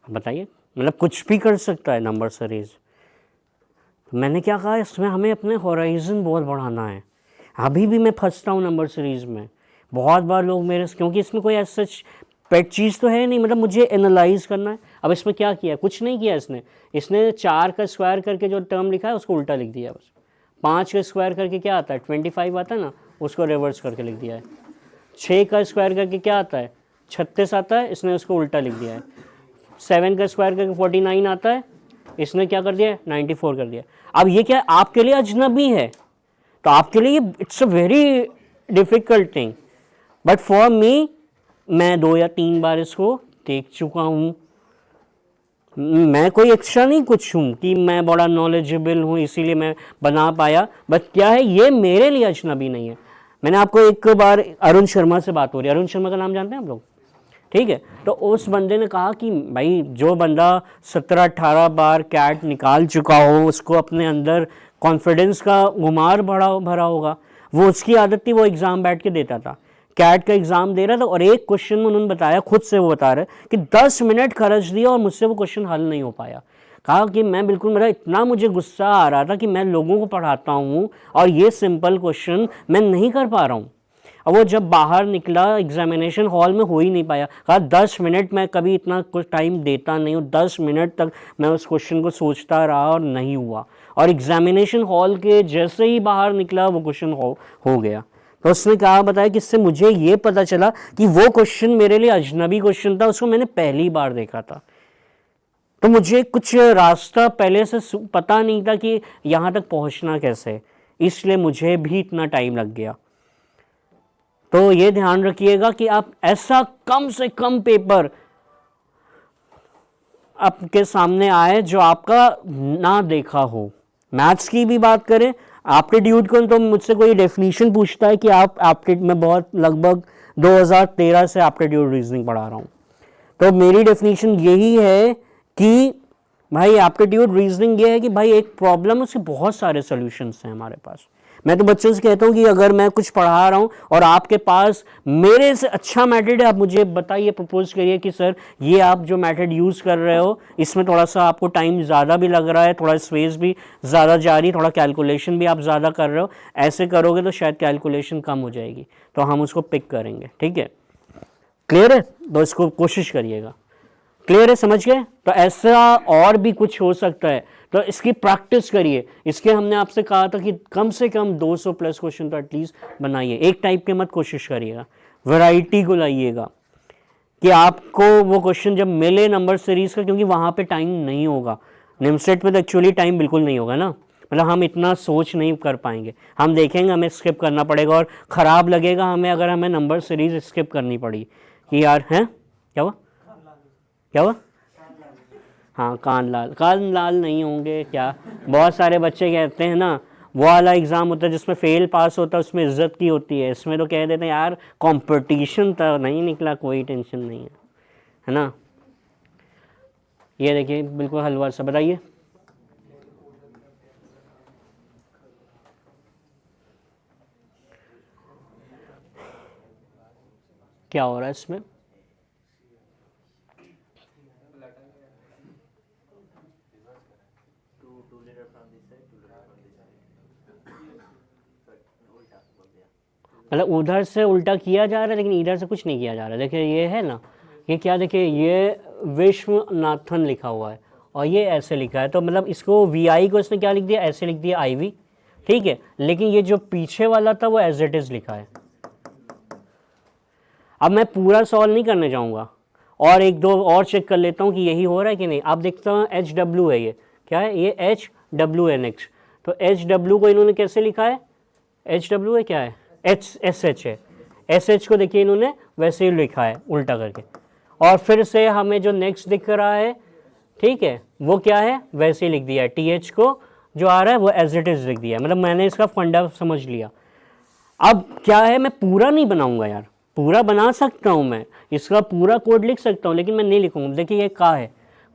बताइए। मतलब कुछ भी कर सकता है नंबर सीरीज। मैंने क्या कहा, इसमें हमें अपने होराइजन बहुत बढ़ाना है। अभी भी मैं फंसता हूँ नंबर सीरीज़ में, बहुत बार लोग मेरे, क्योंकि इसमें कोई ऐसा पेट चीज़ तो है नहीं, मतलब मुझे एनालाइज करना है। अब इसमें क्या किया, कुछ नहीं किया इसने 4 का स्क्वायर करके जो टर्म लिखा है उसको उल्टा लिख दिया बस। 5 का स्क्वायर करके क्या आता है, 25 आता है ना, उसको रिवर्स करके लिख दिया है। 6 का स्क्वायर करके क्या आता है, 36 आता है, इसने उसको उल्टा लिख दिया है। 7 का स्क्वायर करके 49 आता है, इसने क्या कर दिया, 94 कर दिया। अब ये क्या आपके लिए अजनबी है, तो आपके लिए it's a very difficult thing, but for me, मैं 2 या 3 बार इसको देख चुका हूँ। मैं कोई एक्स्ट्रा नहीं कुछ हूँ कि मैं बड़ा नॉलेजेबल हूँ इसीलिए मैं बना पाया, बट क्या है, ये मेरे लिए अजनबी नहीं है। मैंने आपको एक बार, अरुण शर्मा से बात हो रही है, अरुण शर्मा का नाम जानते हैं आप लोग, ठीक है। तो उस बंदे ने कहा कि भाई जो बंदा 17-18 बार कैट निकाल चुका हो, उसको अपने अंदर कॉन्फिडेंस का गुमार भरा होगा। वो उसकी आदत थी, वो एग्ज़ाम बैठ के देता था, कैट का एग्ज़ाम दे रहा था, और एक क्वेश्चन में उन्होंने बताया, खुद से वो बता रहे कि 10 मिनट खर्च दिया और मुझसे वो क्वेश्चन हल नहीं हो पाया। कहा कि मैं बिल्कुल, मेरा इतना मुझे गुस्सा आ रहा था कि मैं लोगों को पढ़ाता हूँ और ये सिंपल क्वेश्चन मैं नहीं कर पा रहा हूँ। और वो जब बाहर निकला एग्जामिनेशन हॉल में हो ही नहीं पाया। कहा 10 मिनट, मैं कभी इतना कुछ टाइम देता नहीं हूँ, 10 मिनट तक मैं उस क्वेश्चन को सोचता रहा और नहीं हुआ, और एग्जामिनेशन हॉल के जैसे ही बाहर निकला वो क्वेश्चन हो गया। तो उसने कहा, बताया कि इससे मुझे ये पता चला कि वो क्वेश्चन मेरे लिए अजनबी क्वेश्चन था, उसको मैंने पहली बार देखा था, तो मुझे कुछ रास्ता पहले से पता नहीं था कि यहाँ तक पहुँचना कैसे, इसलिए मुझे भी इतना टाइम लग गया। तो ये ध्यान रखिएगा कि आप ऐसा कम से कम पेपर आपके सामने आए जो आपका ना देखा हो। मैथ्स की भी बात करें, एप्टीट्यूड को, तो मुझसे कोई डेफिनेशन पूछता है कि आप एप्टीट्यूड में, बहुत लगभग 2013 से एप्टीट्यूड रीजनिंग पढ़ा रहा हूँ, तो मेरी डेफिनेशन यही है कि भाई एप्टीट्यूड रीजनिंग ये है कि भाई एक प्रॉब्लम, उसके बहुत सारे सॉल्यूशंस हैं हमारे पास। मैं तो बच्चों से कहता हूँ कि अगर मैं कुछ पढ़ा रहा हूँ और आपके पास मेरे से अच्छा मेथड है, आप मुझे बताइए, प्रपोज करिए कि सर ये आप जो मेथड यूज़ कर रहे हो, इसमें थोड़ा सा आपको टाइम ज़्यादा भी लग रहा है, थोड़ा स्पेस भी ज़्यादा जा रही, थोड़ा कैलकुलेशन भी आप ज़्यादा कर रहे हो, ऐसे करोगे तो शायद कैलकुलेशन कम हो जाएगी, तो हम उसको पिक करेंगे। ठीक है, क्लियर है, तो इसको कोशिश करिएगा। क्लियर है, समझ गए। तो ऐसा और भी कुछ हो सकता है, तो इसकी प्रैक्टिस करिए। इसके हमने आपसे कहा था कि कम से कम 200 प्लस क्वेश्चन तो एटलीस्ट बनाइए, एक टाइप के मत कोशिश करिएगा, वैरायटी को लाइएगा कि आपको वो क्वेश्चन जब मिले नंबर सीरीज का, क्योंकि वहाँ पे टाइम नहीं होगा। निमसेट में तो एक्चुअली टाइम बिल्कुल नहीं होगा ना, मतलब हम इतना सोच नहीं कर पाएंगे, हम देखेंगे हमें स्किप करना पड़ेगा, और ख़राब लगेगा हमें अगर हमें नंबर सीरीज स्किप करनी पड़ी कि यार हैं क्या हुआ, क्या हुआ, हाँ कान लाल नहीं होंगे क्या। बहुत सारे बच्चे कहते हैं ना, वो वाला एग्ज़ाम होता है जिसमें फेल पास होता है, उसमें इज्जत की होती है, इसमें तो कह देते हैं यार कंपटीशन तो नहीं निकला, कोई टेंशन नहीं है ना। ये देखिए बिल्कुल हलवा सा, बताइए क्या हो रहा है इसमें। मतलब उधर से उल्टा किया जा रहा है लेकिन इधर से कुछ नहीं किया जा रहा है। देखिए ये है ना, ये क्या, देखिए ये विश्वनाथन लिखा हुआ है और ये ऐसे लिखा है, तो मतलब इसको VI को इसने क्या लिख दिया, ऐसे लिख दिया IV, ठीक है। लेकिन ये जो पीछे वाला था वो एज इट इज लिखा है। अब मैं पूरा सॉल्व नहीं करने जाऊंगा और एक दो और चेक कर लेता हूँ कि यही हो रहा है कि नहीं। आप देखता हूँ HW है, ये क्या है, ये HWNX, तो HW को इन्होंने कैसे लिखा है, HW है क्या है, SH है, SH को देखिए इन्होंने वैसे ही लिखा है उल्टा करके, और फिर से हमें जो नेक्स्ट दिख रहा है, ठीक है, वो क्या है, वैसे ही लिख दिया है। TH को जो आ रहा है वो एज इट इज लिख दिया है, मतलब मैंने इसका फंडा समझ लिया। अब क्या है, मैं पूरा नहीं बनाऊंगा यार, पूरा बना सकता हूं मैं, इसका पूरा कोड लिख सकता हूं, लेकिन मैं नहीं लिखूंगा। देखिए ये का है,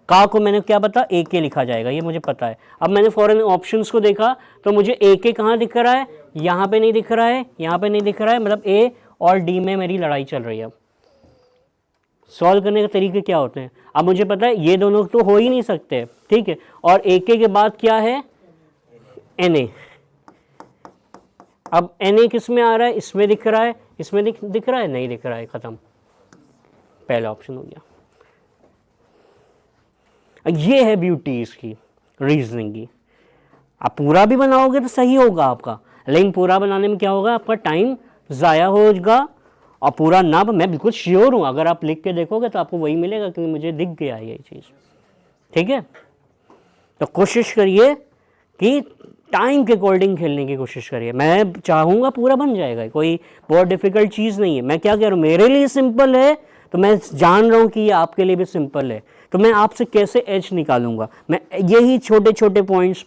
का को मैंने क्या पता, AK लिखा जाएगा, ये मुझे पता है। अब मैंने फॉरन ऑप्शंस को देखा तो मुझे AK कहाँ दिख रहा है, यहाँ पे नहीं दिख रहा है, यहाँ पे नहीं दिख रहा है, मतलब A और D में मेरी लड़ाई चल रही है। अब सॉल्व करने के तरीके क्या होते हैं, अब मुझे पता है ये दोनों तो हो ही नहीं सकते, ठीक है। और AK के बाद क्या है, Na। अब Na किस में आ रहा है, इसमें दिख रहा है, इसमें दिख रहा है, नहीं दिख रहा है, खत्म, पहला ऑप्शन हो गया। ये है ब्यूटी इसकी रीजनिंग की। आप पूरा भी बनाओगे तो सही होगा आपका, लेकिन पूरा बनाने में क्या होगा, आपका टाइम ज़ाया होगा। और पूरा ना, मैं बिल्कुल श्योर हूँ, अगर आप लिख के देखोगे तो आपको वही मिलेगा, क्योंकि मुझे दिख गया ये चीज़, ठीक है। तो कोशिश करिए कि टाइम के अकॉर्डिंग खेलने की कोशिश करिए। मैं चाहूँगा पूरा बन जाएगा, कोई बहुत डिफिकल्ट चीज़ नहीं है। मैं क्या कह रहा हूँ, मेरे लिए सिंपल है तो मैं जान रहा हूँ कि ये आपके लिए भी सिंपल है, तो मैं आपसे कैसे एज निकालूंगा, मैं यही छोटे छोटे पॉइंट्स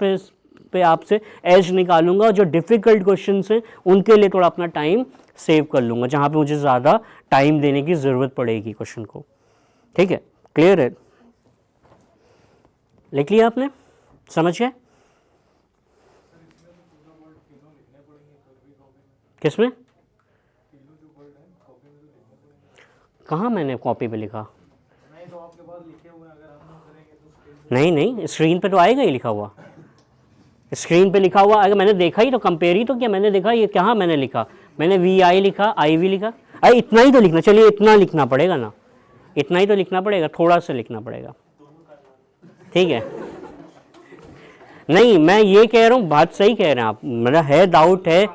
पे आपसे एज निकालूंगा, और जो डिफ़िकल्ट क्वेश्चन हैं उनके लिए थोड़ा अपना टाइम सेव कर लूँगा, जहाँ पे मुझे ज़्यादा टाइम देने की ज़रूरत पड़ेगी क्वेश्चन को, ठीक है। क्लियर है, लिख लिया आपने, समझ गए किसमें, कहाँ मैंने कॉपी पे लिखा, नहीं स्क्रीन पे तो आएगा ही लिखा हुआ, स्क्रीन पे लिखा हुआ आएगा। मैंने देखा ही तो, कंपेयर ही तो किया, मैंने देखा ये कहाँ मैंने लिखा, मैंने VI लिखा, IV लिखा, अरे इतना ही तो लिखना, चलिए इतना लिखना पड़ेगा ना, इतना ही तो लिखना पड़ेगा, थोड़ा सा लिखना पड़ेगा, ठीक है। नहीं मैं ये कह रहा हूँ, बात सही कह रहे हैं आप, मेरा है डाउट है,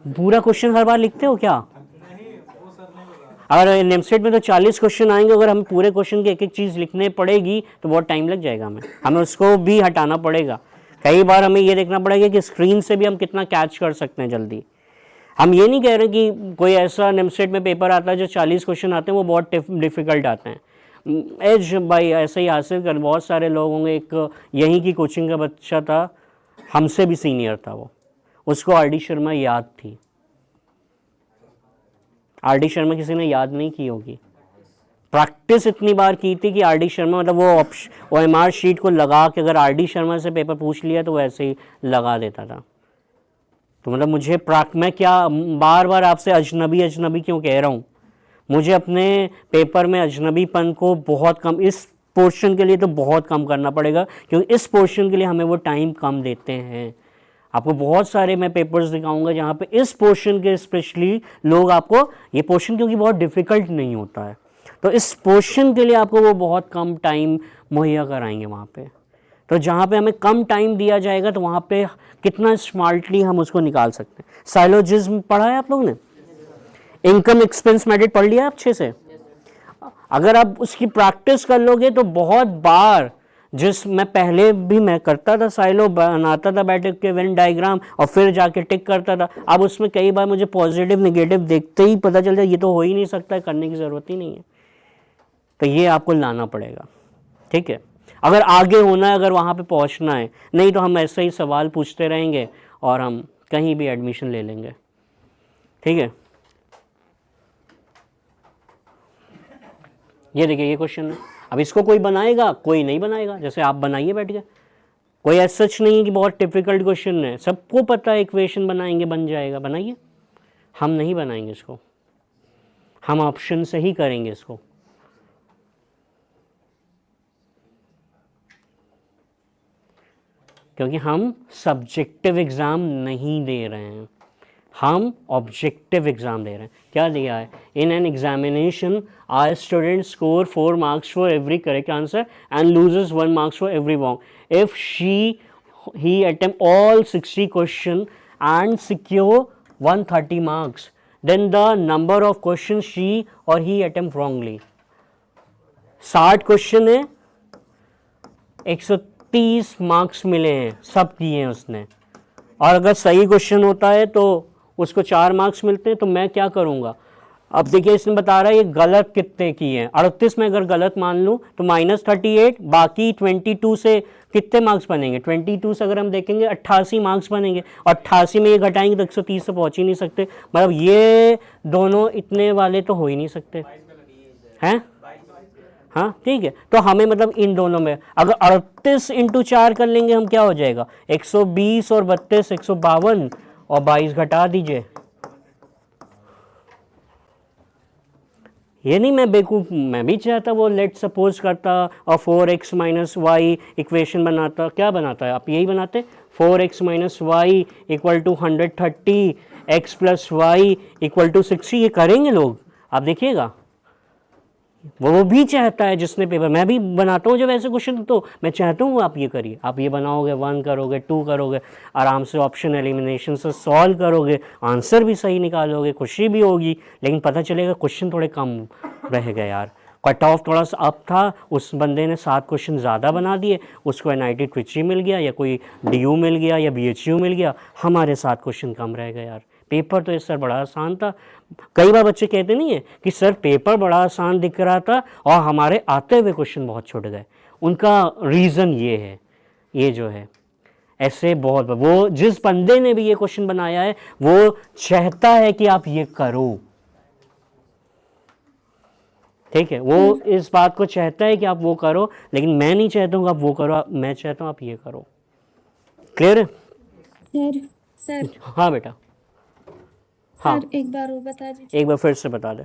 पूरा क्वेश्चन हर बार लिखते हो क्या, अगर नेमसेट में तो 40 क्वेश्चन आएंगे, अगर हमें पूरे क्वेश्चन की एक एक चीज़ लिखने पड़ेगी तो बहुत टाइम लग जाएगा, हमें उसको भी हटाना पड़ेगा। कई बार हमें ये देखना पड़ेगा कि स्क्रीन से भी हम कितना कैच कर सकते हैं जल्दी। हम ये नहीं कह रहे कि कोई ऐसा नेमसेट में पेपर आता है जो 40 क्वेश्चन आते हैं वो बहुत डिफ़िकल्ट आते हैं। एज भाई ऐसे ही हासिल कर बहुत सारे लोग होंगे, एक यहीं की कोचिंग का बच्चा था, हमसे भी सीनियर था वो, उसको RD शर्मा याद थी। RD शर्मा किसी ने याद नहीं की होगी, प्रैक्टिस इतनी बार की थी कि RD शर्मा, मतलब वो OMR शीट को लगा के अगर RD शर्मा से पेपर पूछ लिया तो वो ऐसे ही लगा देता था। तो मतलब मुझे मैं क्या बार बार आपसे अजनबी क्यों कह रहा हूँ, मुझे अपने पेपर में अजनबीपन को बहुत कम, इस पोर्शन के लिए तो बहुत कम करना पड़ेगा, क्योंकि इस पोर्शन के लिए हमें वो टाइम कम देते हैं। आपको बहुत सारे मैं पेपर्स दिखाऊंगा जहाँ पे इस पोर्शन के स्पेशली लोग आपको, ये पोर्शन क्योंकि बहुत डिफ़िकल्ट नहीं होता है, तो इस पोर्शन के लिए आपको वो बहुत कम टाइम मुहैया कराएंगे वहाँ पे। तो जहाँ पे हमें कम टाइम दिया जाएगा तो वहाँ पे कितना स्मार्टली हम उसको निकाल सकते हैं। साइलोजिज्म पढ़ा है आप लोगों ने, इनकम एक्सपेंस मेथड पढ़ लिया अच्छे से, अगर आप उसकी प्रैक्टिस कर लोगे तो बहुत बार, जिस मैं पहले भी मैं करता था, साइलो बनाता था बैठ के वेन डायग्राम और फिर जाके टिक करता था, अब उसमें कई बार मुझे पॉजिटिव नेगेटिव देखते ही पता चल जाए ये तो हो ही नहीं सकता है, करने की ज़रूरत ही नहीं है। तो ये आपको लाना पड़ेगा, ठीक है, अगर आगे होना है, अगर वहाँ पे पहुँचना है, नहीं तो हम ऐसे ही सवाल पूछते रहेंगे और हम कहीं भी एडमिशन ले लेंगे, ठीक है। ये देखिए ये क्वेश्चन है, अब इसको कोई बनाएगा कोई नहीं बनाएगा, जैसे आप बनाइए बैठ के, कोई ऐसा सच नहीं है कि बहुत डिफिकल्ट क्वेश्चन है, सबको पता है इक्वेशन बनाएंगे बन जाएगा, बनाइए। हम नहीं बनाएंगे इसको, हम ऑप्शन से ही करेंगे इसको। क्योंकि हम सब्जेक्टिव एग्ज़ाम नहीं दे रहे हैं, हम ऑब्जेक्टिव एग्ज़ाम दे रहे हैं। क्या दिया है? In an examination are student score 4 marks for every correct answer and loses 1 marks for every wrong. If he attempt all 60 question and secure 130 marks, then the number of questions she or he attempt wrongly। 60 question है, 130 marks मिले हैं, सब किए हैं उसने, और अगर सही क्वेश्चन होता है तो उसको 4 मार्क्स मिलते हैं। तो मैं क्या करूँगा? अब देखिए इसमें बता रहा है ये गलत कितने किए हैं। 38 में अगर गलत मान लूँ तो -38, बाकी 22 से कितने मार्क्स बनेंगे? 22 से अगर हम देखेंगे 88 मार्क्स बनेंगे, और 88 में ये घटाएंगे तो 130 से पहुँच ही नहीं सकते। मतलब ये दोनों इतने वाले तो हो ही नहीं सकते हैं। हाँ ठीक है, तो हमें मतलब इन दोनों में अगर 38 × 4 कर लेंगे हम, क्या हो जाएगा? 120 और 32 152, और 22 घटा दीजिए। ये नहीं मैं बेवकूफ़, मैं भी चाहता वो लेट सपोज करता और 4x - y इक्वेशन बनाता। क्या बनाता है? आप यही बनाते, 4x - y = 130, x + y = 60। ये करेंगे लोग, आप देखिएगा। वो भी चाहता है जिसने पेपर, मैं भी बनाता हूँ जब ऐसे क्वेश्चन, तो मैं चाहता हूँ आप ये करिए। आप ये बनाओगे, 1 करोगे, 2 करोगे, आराम से ऑप्शन एलिमिनेशन से सॉल्व करोगे, आंसर भी सही निकालोगे, खुशी भी होगी। लेकिन पता चलेगा क्वेश्चन थोड़े कम रह गए यार, कट ऑफ थोड़ा सा अप था, उस बंदे ने 7 क्वेश्चन ज़्यादा बना दिए, उसको NIT ट्रिची मिल गया, या कोई DU मिल गया, या BHU मिल गया, हमारे 7 क्वेश्चन कम रह गए यार। पेपर तो ये सर बड़ा आसान था। कई बार बच्चे कहते नहीं है कि सर पेपर बड़ा आसान दिख रहा था और हमारे आते हुए क्वेश्चन बहुत छूट गए। उनका रीज़न ये है, ये जो है ऐसे बहुत, वो जिस बंदे ने भी ये क्वेश्चन बनाया है वो चाहता है कि आप ये करो, ठीक है, वो इस बात को चाहता है कि आप वो करो, लेकिन मैं नहीं चाहता हूँ आप वो करो, मैं चाहता हूँ आप ये करो। क्लियर है सर? हाँ बेटा, हाँ सर एक बार वो बता दीजिए। एक बार फिर से बता दे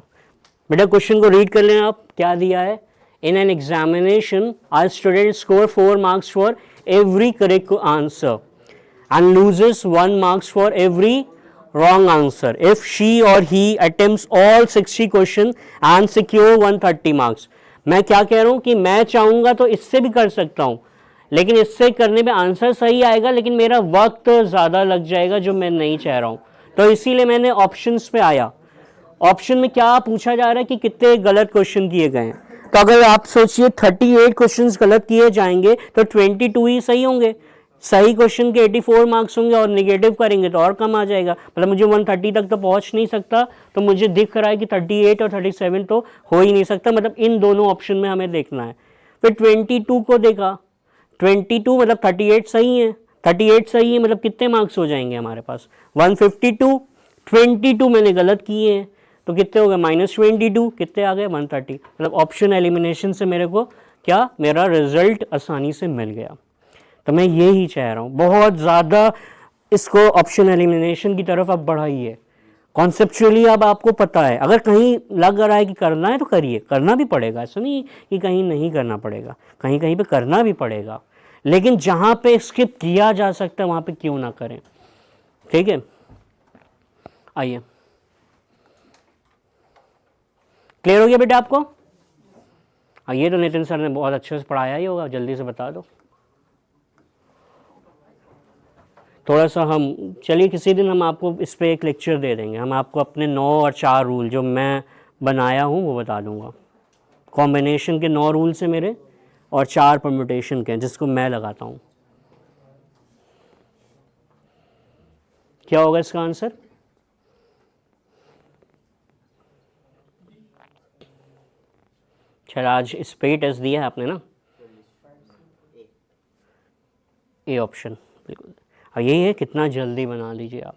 बेटा, क्वेश्चन को रीड कर लें आप। क्या दिया है? In an examination are student score 4 marks for every correct answer and loses 1 marks for every wrong answer if she or he attempts all 60 question and secure 130 marks। मैं क्या कह रहा हूँ कि मैं चाहूँगा तो इससे भी कर सकता हूँ, लेकिन इससे करने में आंसर सही आएगा, लेकिन मेरा वक्त ज़्यादा लग जाएगा जो मैं नहीं चाह रहा हूँ। तो इसीलिए मैंने ऑप्शंस पे आया। ऑप्शन में क्या पूछा जा रहा है कि कितने गलत क्वेश्चन किए गए हैं। तो अगर आप सोचिए 38 क्वेश्चंस गलत किए जाएंगे तो 22 ही सही होंगे। सही क्वेश्चन के 84 मार्क्स होंगे और नेगेटिव करेंगे तो और कम आ जाएगा। मतलब मुझे 130 तक तो पहुंच नहीं सकता, तो मुझे दिख रहा है कि 38 और 37 तो हो ही नहीं सकता। मतलब इन दोनों ऑप्शन में हमें देखना है। फिर 22 को देखा, 22 मतलब 38 सही है, 38 सही है मतलब कितने मार्क्स हो जाएंगे हमारे पास? 152। 22 मैंने गलत किए हैं तो कितने हो गए? -22। कितने आ गए? 130। मतलब ऑप्शन एलिमिनेशन से मेरे को क्या, मेरा रिजल्ट आसानी से मिल गया। तो मैं यही चाह रहा हूँ, बहुत ज़्यादा इसको ऑप्शन एलिमिनेशन की तरफ अब बढ़ाइए। कॉन्सेप्चुअली अब आपको पता है, अगर कहीं लग रहा है कि करना है तो करिए, करना भी पड़ेगा, ऐसा नहीं कि कहीं नहीं करना पड़ेगा, कहीं कहीं पे करना भी पड़ेगा, लेकिन जहाँ पे स्किप किया जा सकता है वहाँ पे क्यों ना करें। ठीक है, आइए, क्लियर हो गया बेटा आपको? ये तो नितिन सर ने बहुत अच्छे से पढ़ाया ही होगा, जल्दी से बता दो। थोड़ा सा हम चलिए किसी दिन हम आपको इस पर एक लेक्चर दे देंगे, हम आपको अपने 9 और 4 रूल जो मैं बनाया हूँ वो बता दूँगा। कॉम्बिनेशन के 9 रूल्स हैं मेरे और 4 परम्यूटेशन के जिसको मैं लगाता हूँ। क्या होगा इसका आंसर? चल आज इस पे ही टेस्ट दिया है आपने ना, ए ऑप्शन बिल्कुल। और यही है, कितना जल्दी बना लीजिए आप।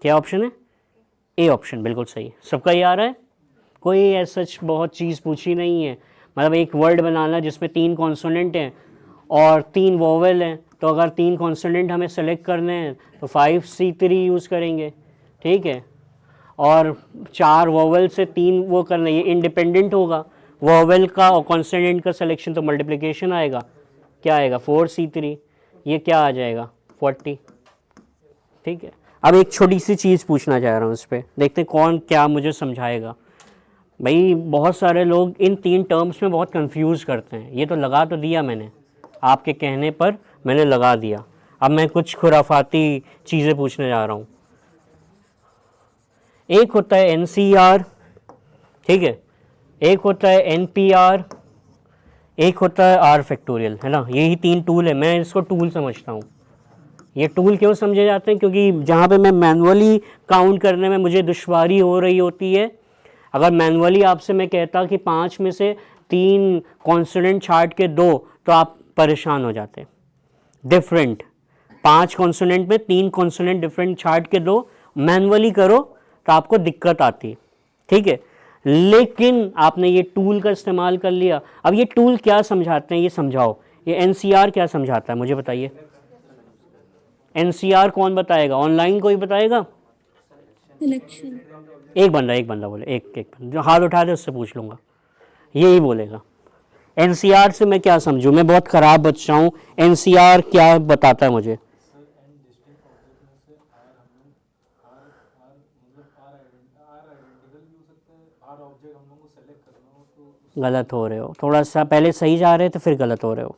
क्या ऑप्शन है? ए ऑप्शन बिल्कुल सही। सबका ये आ रहा है, कोई ऐसा बहुत चीज़ पूछी नहीं है। मतलब एक वर्ड बनाना जिसमें 3 कॉन्सोनेंट हैं और 3 वोवेल हैं, तो अगर 3 कॉन्सोनेंट हमें सेलेक्ट करने हैं तो 5C3 यूज़ करेंगे, ठीक है, और 4 वोवेल से 3 वो करना, ये इंडिपेंडेंट होगा, वोवेल का और कॉन्सोनेंट का सिलेक्शन तो मल्टीप्लिकेशन आएगा, क्या आएगा 4C3, ये क्या आ जाएगा 40। ठीक है, अब एक छोटी सी चीज़ पूछना चाह रहा हूँ इस पर, देखते हैं कौन क्या मुझे समझाएगा। भाई बहुत सारे लोग इन 3 टर्म्स में बहुत कंफ्यूज करते हैं। ये तो लगा तो दिया मैंने, आपके कहने पर मैंने लगा दिया। अब मैं कुछ खुराफाती चीज़ें पूछने जा रहा हूँ। एक होता है NCR, ठीक है, एक होता है NPR, एक होता है R फैक्टोरियल, है ना। यही 3 टूल है, मैं इसको टूल समझता हूँ। ये टूल क्यों समझे जाते हैं? क्योंकि जहाँ पे मैं मैनुअली काउंट करने में मुझे दुश्वारी हो रही होती है, अगर मैनुअली आपसे मैं कहता कि 5 में से 3 कॉन्सोनेंट छाट के दो, तो आप परेशान हो जाते। डिफरेंट 5 कॉन्सोनेंट में 3 कॉन्सोनेंट डिफरेंट छाट के दो, मैनुअली करो तो आपको दिक्कत आती, ठीक है। लेकिन आपने ये टूल का इस्तेमाल कर लिया। अब ये टूल क्या समझाते हैं ये समझाओ। ये NCR क्या समझाता है मुझे बताइए। NCR कौन बताएगा? ऑनलाइन कोई बताएगा? सिलेक्शन। एक बंदा बोले, एक बंदा जो हाथ उठा दे उससे पूछ लूँगा, यही बोलेगा। NCR से मैं क्या समझूँ? मैं बहुत ख़राब बच्चा हूँ। NCR क्या बताता है मुझे? गलत हो रहे हो, थोड़ा सा पहले सही जा रहे थे फिर गलत हो रहे हो।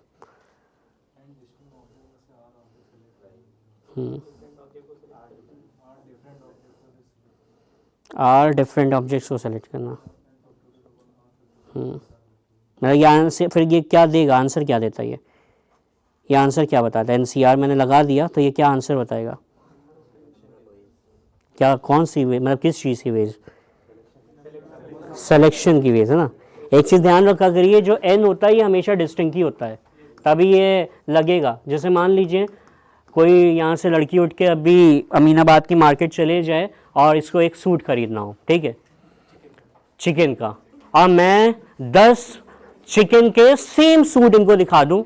R डिफरेंट ऑब्जेक्ट्स को सेलेक्ट करना। मतलब ये आंसर, फिर ये क्या देगा? आंसर क्या देता है ये आंसर क्या बताता है? NCR मैंने लगा दिया तो ये क्या आंसर बताएगा? क्या कौन सी वे, मतलब किस चीज़ की वेज? सिलेक्शन की वेज, है ना। एक चीज़ ध्यान रखा करिए, जो N होता है ये हमेशा डिस्टिंक्ट ही होता है, तभी ये लगेगा। जैसे मान लीजिए कोई यहाँ से लड़की उठ के अभी अमीनाबाद की मार्केट चले जाए और इसको एक सूट खरीदना हो, ठीक है, चिकन का, और मैं 10 चिकन के सेम सूट इनको दिखा दूं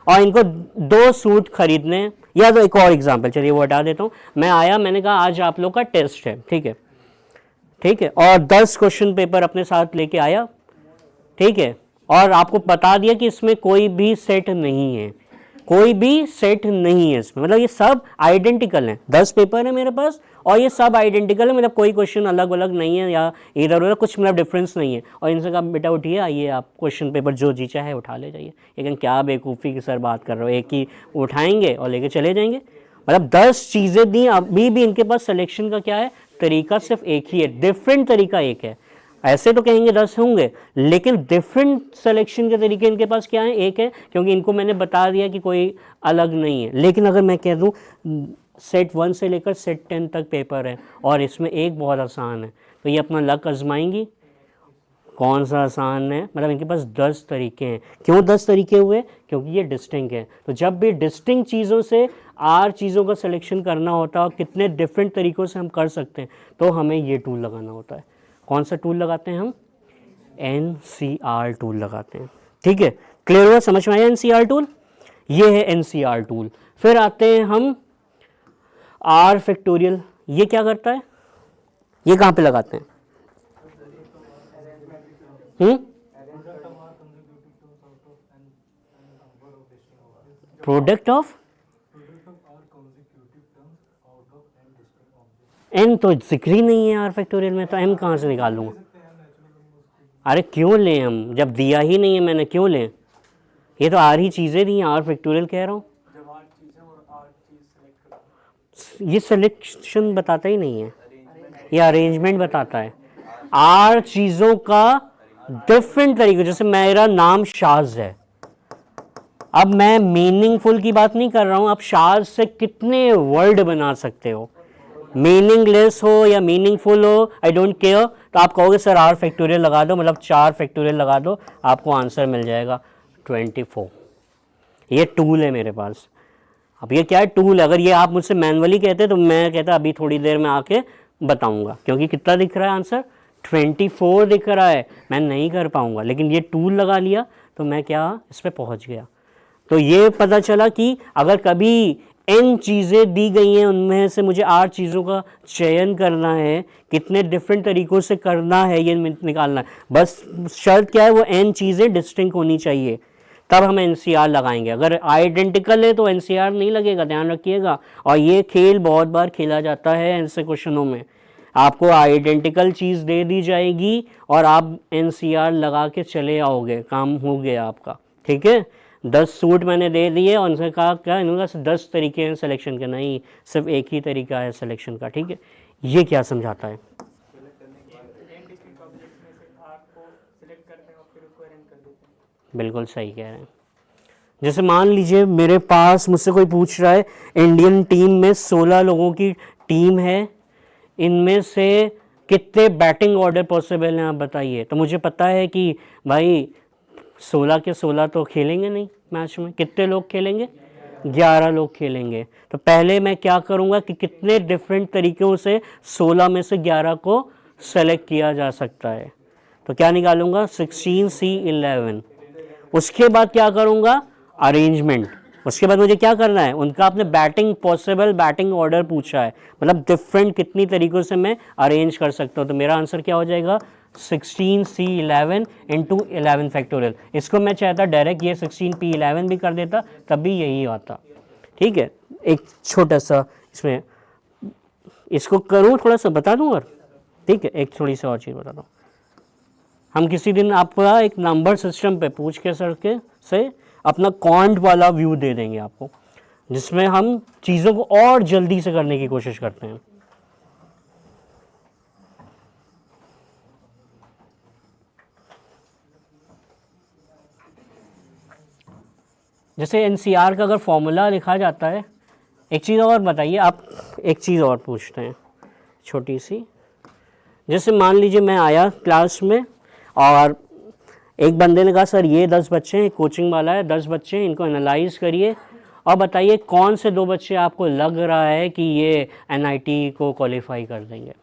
और इनको 2 सूट खरीदने। या तो एक और एग्जांपल, चलिए वो हटा देता हूँ। मैं आया, मैंने कहा आज आप लोग का टेस्ट है, ठीक है, और 10 क्वेश्चन पेपर अपने साथ लेके आया, ठीक है, और आपको बता दिया कि इसमें कोई भी सेट नहीं है, कोई भी सेट नहीं है इसमें, मतलब ये सब आइडेंटिकल हैं। 10 पेपर है मेरे पास और ये सब आइडेंटिकल है, मतलब कोई क्वेश्चन अलग अलग नहीं है या इधर उधर कुछ मतलब डिफरेंस नहीं है। और इनसे कहा बेटा उठिए, आइए आप क्वेश्चन पेपर जो जी चाहे उठा ले जाइए। लेकिन क्या बेवकूफ़ी की सर बात कर रहे हो, एक ही उठाएंगे और लेके चले जाएंगे। मतलब 10 चीज़ें दी, अभी भी इनके पास सिलेक्शन का क्या है तरीका, सिर्फ एक ही है, डिफरेंट तरीका एक है। ऐसे तो कहेंगे 10 होंगे, लेकिन डिफरेंट सिलेक्शन के तरीके इनके पास क्या है, एक है, क्योंकि इनको मैंने बता दिया कि कोई अलग नहीं है। लेकिन अगर मैं कह दूं सेट 1 से लेकर सेट 10 तक पेपर है और इसमें एक बहुत आसान है, तो ये अपना लक आजमाएंगी कौन सा आसान है। मतलब इनके पास 10 तरीके हैं। क्यों 10 तरीके हुए? क्योंकि ये डिस्टिंक्ट है। तो जब भी डिस्टिंक्ट चीज़ों से R चीज़ों का सिलेक्शन करना होता है और कितने डिफरेंट तरीक़ों से हम कर सकते हैं, तो हमें ये टूल लगाना होता है। कौन सा टूल लगाते हैं हम? NCR टूल लगाते हैं, ठीक है। क्लियर हुआ, समझ में आया NCR टूल? ये है NCR टूल। फिर आते हैं हम R फैक्टोरियल। ये क्या करता है? ये कहाँ पे लगाते हैं? प्रोडक्ट ऑफ N तो जिक्र ही नहीं है R फैक्टोरियल में, तो M कहाँ से निकालूंगा? अरे क्यों लें हम, जब दिया ही नहीं है मैंने, क्यों लें? ये तो R ही चीज़ें दी हैं, R फैक्टोरियल कह रहा हूँ। ये सिलेक्शन बताता ही नहीं है, ये अरेंजमेंट बताता है। R चीज़ों का डिफरेंट तरीके, जैसे मेरा नाम शाज है, अब मैं मीनिंगफुल की बात नहीं कर रहा हूँ, आप शाज से कितने वर्ड बना सकते हो, मीनिंगलेस हो या मीनिंगफुल हो, आई डोंट केयर। तो आप कहोगे सर R फैक्टोरियल लगा दो, मतलब 4 फैक्टोरियल लगा दो, आपको आंसर मिल जाएगा 24। ये टूल है मेरे पास। अब ये क्या है? टूल है। अगर ये आप मुझसे मैनुअली कहते तो मैं कहता अभी थोड़ी देर में आके बताऊंगा, क्योंकि कितना दिख रहा है आंसर? 24 दिख रहा है, मैं नहीं कर पाऊंगा। लेकिन ये टूल लगा लिया तो मैं क्या इस पर पहुंच गया। तो ये पता चला कि अगर कभी n चीज़ें दी गई हैं, उनमें से मुझे 8 चीज़ों का चयन करना है, कितने डिफरेंट तरीक़ों से करना है ये निकालना है। बस शर्त क्या है, वो n चीज़ें डिस्टिंक्ट होनी चाहिए, तब हम NCR लगाएंगे। अगर आइडेंटिकल है तो NCR नहीं लगेगा, ध्यान रखिएगा। और ये खेल बहुत बार खेला जाता है ऐसे क्वेश्चनों में, आपको आइडेंटिकल चीज़ दे दी जाएगी और आप NCR लगा के चले आओगे, काम हो गया आपका। ठीक है, 10 सूट मैंने दे दिए और उनसे कहा क्या, इन्होंने कहा 10 तरीके हैं सिलेक्शन के, नहीं सिर्फ एक ही तरीका है सिलेक्शन का। ठीक है, ये क्या समझाता है? बिल्कुल सही कह रहे हैं। जैसे मान लीजिए मेरे पास मुझसे कोई पूछ रहा है इंडियन टीम में 16 लोगों की टीम है, इनमें से कितने बैटिंग ऑर्डर पॉसिबल हैं आप बताइए। तो मुझे पता है कि भाई 16 के 16 तो खेलेंगे नहीं मैच में, कितने लोग खेलेंगे, 11 लोग खेलेंगे। तो पहले मैं क्या करूँगा कि कितने डिफरेंट तरीक़ों से 16 में से 11 को सेलेक्ट किया जा सकता है, तो क्या निकालूंगा 16C11। उसके बाद क्या करूँगा, अरेंजमेंट। उसके बाद मुझे क्या करना है, उनका आपने बैटिंग पॉसिबल बैटिंग ऑर्डर पूछा है, मतलब डिफरेंट कितनी तरीक़ों से मैं अरेंज कर सकता हूँ। तो मेरा आंसर क्या हो जाएगा 16C11 इंटू 11 फैक्टोरियल। इसको मैं चाहता डायरेक्ट ये 16P11 भी कर देता, तब भी यही आता। ठीक है, एक छोटा सा इसमें इसको करूँ, थोड़ा सा बता दूँ और, ठीक है, एक थोड़ी सी और चीज़ बता दूँ। हम किसी दिन आपका एक नंबर सिस्टम पे पूछ के सर के से अपना क्वांट वाला व्यू दे देंगे आपको, जिसमें हम चीज़ों को और जल्दी से करने की कोशिश करते हैं। जैसे NCR का अगर फॉर्मूला लिखा जाता है, एक चीज़ और बताइए आप, एक चीज़ और पूछते हैं छोटी सी। जैसे मान लीजिए मैं आया क्लास में और एक बंदे ने कहा सर ये 10 बच्चे हैं, कोचिंग वाला है, 10 बच्चे हैं, इनको एनालाइज करिए और बताइए कौन से 2 बच्चे आपको लग रहा है कि ये NIT को क्वालिफाई कर देंगे।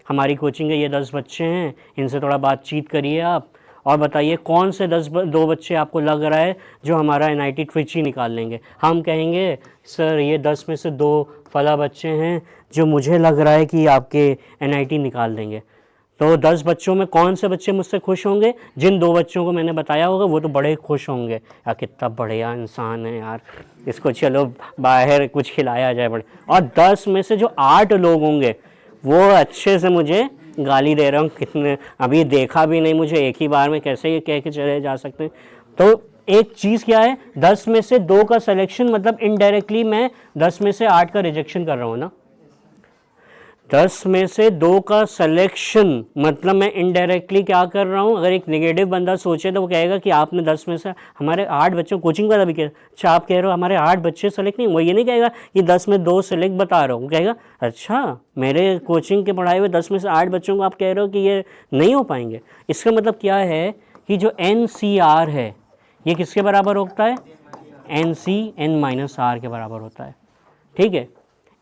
हमारी कोचिंग के ये 10 बच्चे हैं, इनसे थोड़ा बातचीत करिए आप और बताइए कौन से 2 बच्चे आपको लग रहा है जो हमारा NIT ट्रिची निकाल लेंगे। हम कहेंगे सर ये 10 में से 2 फला बच्चे हैं जो मुझे लग रहा है कि आपके NIT निकाल देंगे। तो 10 बच्चों में कौन से बच्चे मुझसे खुश होंगे, जिन 2 बच्चों को मैंने बताया होगा वो तो बड़े खुश होंगे, यार कितना बढ़िया इंसान है यार, इसको चलो बाहर कुछ खिलाया जाए बड़े। और 10 में से जो 8 लोग होंगे वो अच्छे से मुझे गाली दे रहा हूँ, कितने अभी देखा भी नहीं मुझे, एक ही बार में कैसे ये कह के चले जा सकते हैं। तो एक चीज़ क्या है, 10 में से 2 का सिलेक्शन मतलब इनडायरेक्टली मैं 10 में से 8 का रिजेक्शन कर रहा हूँ ना। 10 में से 2 का सिलेक्शन मतलब मैं इनडायरेक्टली क्या कर रहा हूँ। अगर एक नेगेटिव बंदा सोचे तो वो कहेगा कि आपने 10 में से हमारे 8 बच्चों, कोचिंग वाला भी कह, अच्छा आप कह रहे हो हमारे 8 बच्चे सेलेक्ट नहीं, वो ये नहीं कहेगा कि 10 में 2 सेलेक्ट बता रहा हूँ, वो कहेगा अच्छा मेरे कोचिंग के पढ़ाए हुए 10 में से 8 बच्चों को आप कह रहे हो कि ये नहीं हो पाएंगे। इसका मतलब क्या है कि जो NCR है ये किसके बराबर होता है, NC(n-r) के बराबर होता है। ठीक है,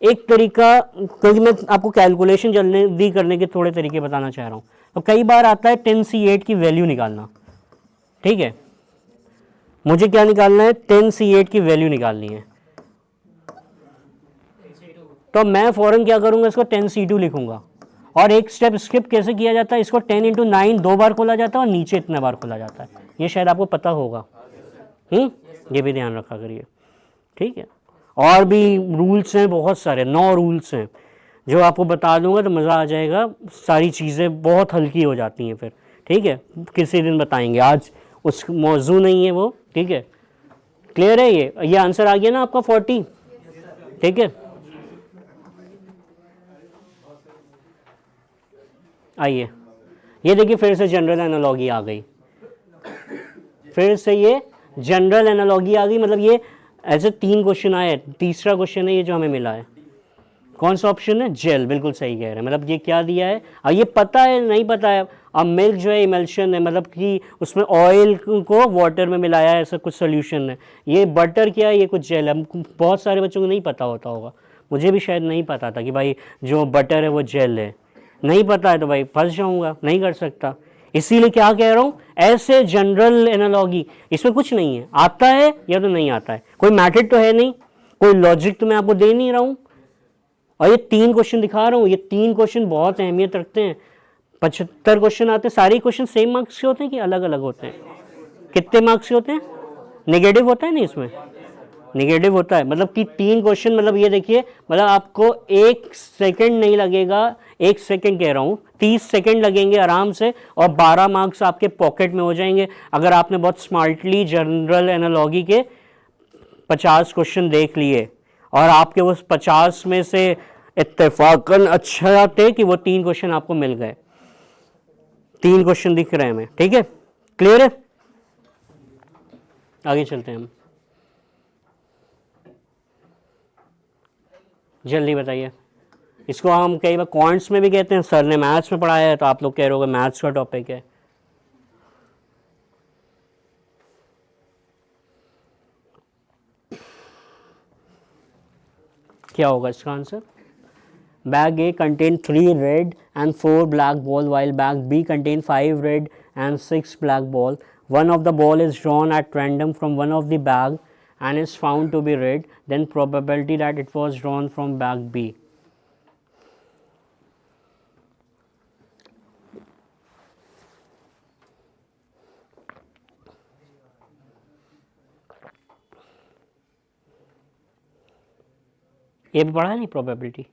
एक तरीका, क्योंकि मैं आपको कैलकुलेशन जल्दी करने के थोड़े तरीके बताना चाह रहा हूँ। तो कई बार आता है 10C8 की वैल्यू निकालना। ठीक है, मुझे क्या निकालना है, 10C8 की वैल्यू निकालनी है। तो मैं फ़ौरन क्या करूँगा, इसको 10C2 लिखूँगा और एक स्टेप स्किप कैसे किया जाता है, इसको 10 × 9 2 बार खोला जाता है और नीचे इतने बार खोला जाता है, ये शायद आपको पता होगा। ये भी ध्यान रखा करिए। ठीक है, और भी रूल्स हैं बहुत सारे, 9 रूल्स हैं जो आपको बता दूंगा तो मज़ा आ जाएगा, सारी चीज़ें बहुत हल्की हो जाती हैं फिर। ठीक है, किसी दिन बताएंगे, आज उस मौजू नहीं है वो। ठीक है, क्लियर है ये आंसर आ गया ना आपका 40। ठीक है, आइए ये देखिए फिर से जनरल एनालॉजी आ गई, फिर से ये जनरल एनालॉजी आ गई। मतलब ये ऐसे 3 क्वेश्चन आए, तीसरा क्वेश्चन है ये जो हमें मिला है। कौन सा ऑप्शन है, जेल, बिल्कुल सही कह रहे हैं। मतलब ये क्या दिया है, अब ये पता है नहीं पता है। अब मिल्क जो है इमल्शन है, मतलब कि उसमें ऑयल को वाटर में मिलाया है, ऐसा कुछ सोल्यूशन है। ये बटर क्या है, ये कुछ जेल है। बहुत सारे बच्चों को नहीं पता होता होगा, मुझे भी शायद नहीं पता था कि भाई जो बटर है वो जेल है। नहीं पता है तो भाई फंस जाऊँगा, नहीं कर सकता। इसीलिए क्या कह रहा हूँ, ऐसे जनरल एनालॉजी इसमें कुछ नहीं है, आता है या तो नहीं आता है, कोई मैथड तो है नहीं कोई लॉजिक तो मैं आपको दे नहीं रहा हूँ। और ये 3 क्वेश्चन दिखा रहा हूँ, ये 3 क्वेश्चन बहुत अहमियत रखते हैं। 75 क्वेश्चन आते हैं, सारे क्वेश्चन सेम मार्क्स के होते हैं कि अलग अलग होते हैं? कितने मार्क्स के होते हैं? नेगेटिव होता है ना इसमें, नेगेटिव होता है। मतलब कि 3 क्वेश्चन, मतलब ये देखिए, मतलब आपको 1 सेकंड नहीं लगेगा, 1 सेकंड कह रहा हूँ, 30 सेकंड लगेंगे आराम से, और 12 मार्क्स आपके पॉकेट में हो जाएंगे अगर आपने बहुत स्मार्टली जनरल एनालॉजी के 50 क्वेश्चन देख लिए और आपके उस 50 में से इत्तेफाकन अच्छा थे कि वो 3 क्वेश्चन आपको मिल गए। 3 क्वेश्चन दिख रहे हैं हमें, ठीक है, क्लियर है? आगे चलते हैं हम, जल्दी बताइए। इसको हम कई बार क्वांट्स में भी कहते हैं, सर ने मैथ्स में पढ़ाया है तो आप लोग कह रहे होगे मैथ्स का टॉपिक है। क्या होगा इसका answer? Bag A contain 3 red and 4 black ball while bag B contain 5 red and 6 black ball. One of the ball is drawn at random from one of the bag and is found to be red, then probability that it was drawn from bag B. ये भी पढ़ा है नहीं probability?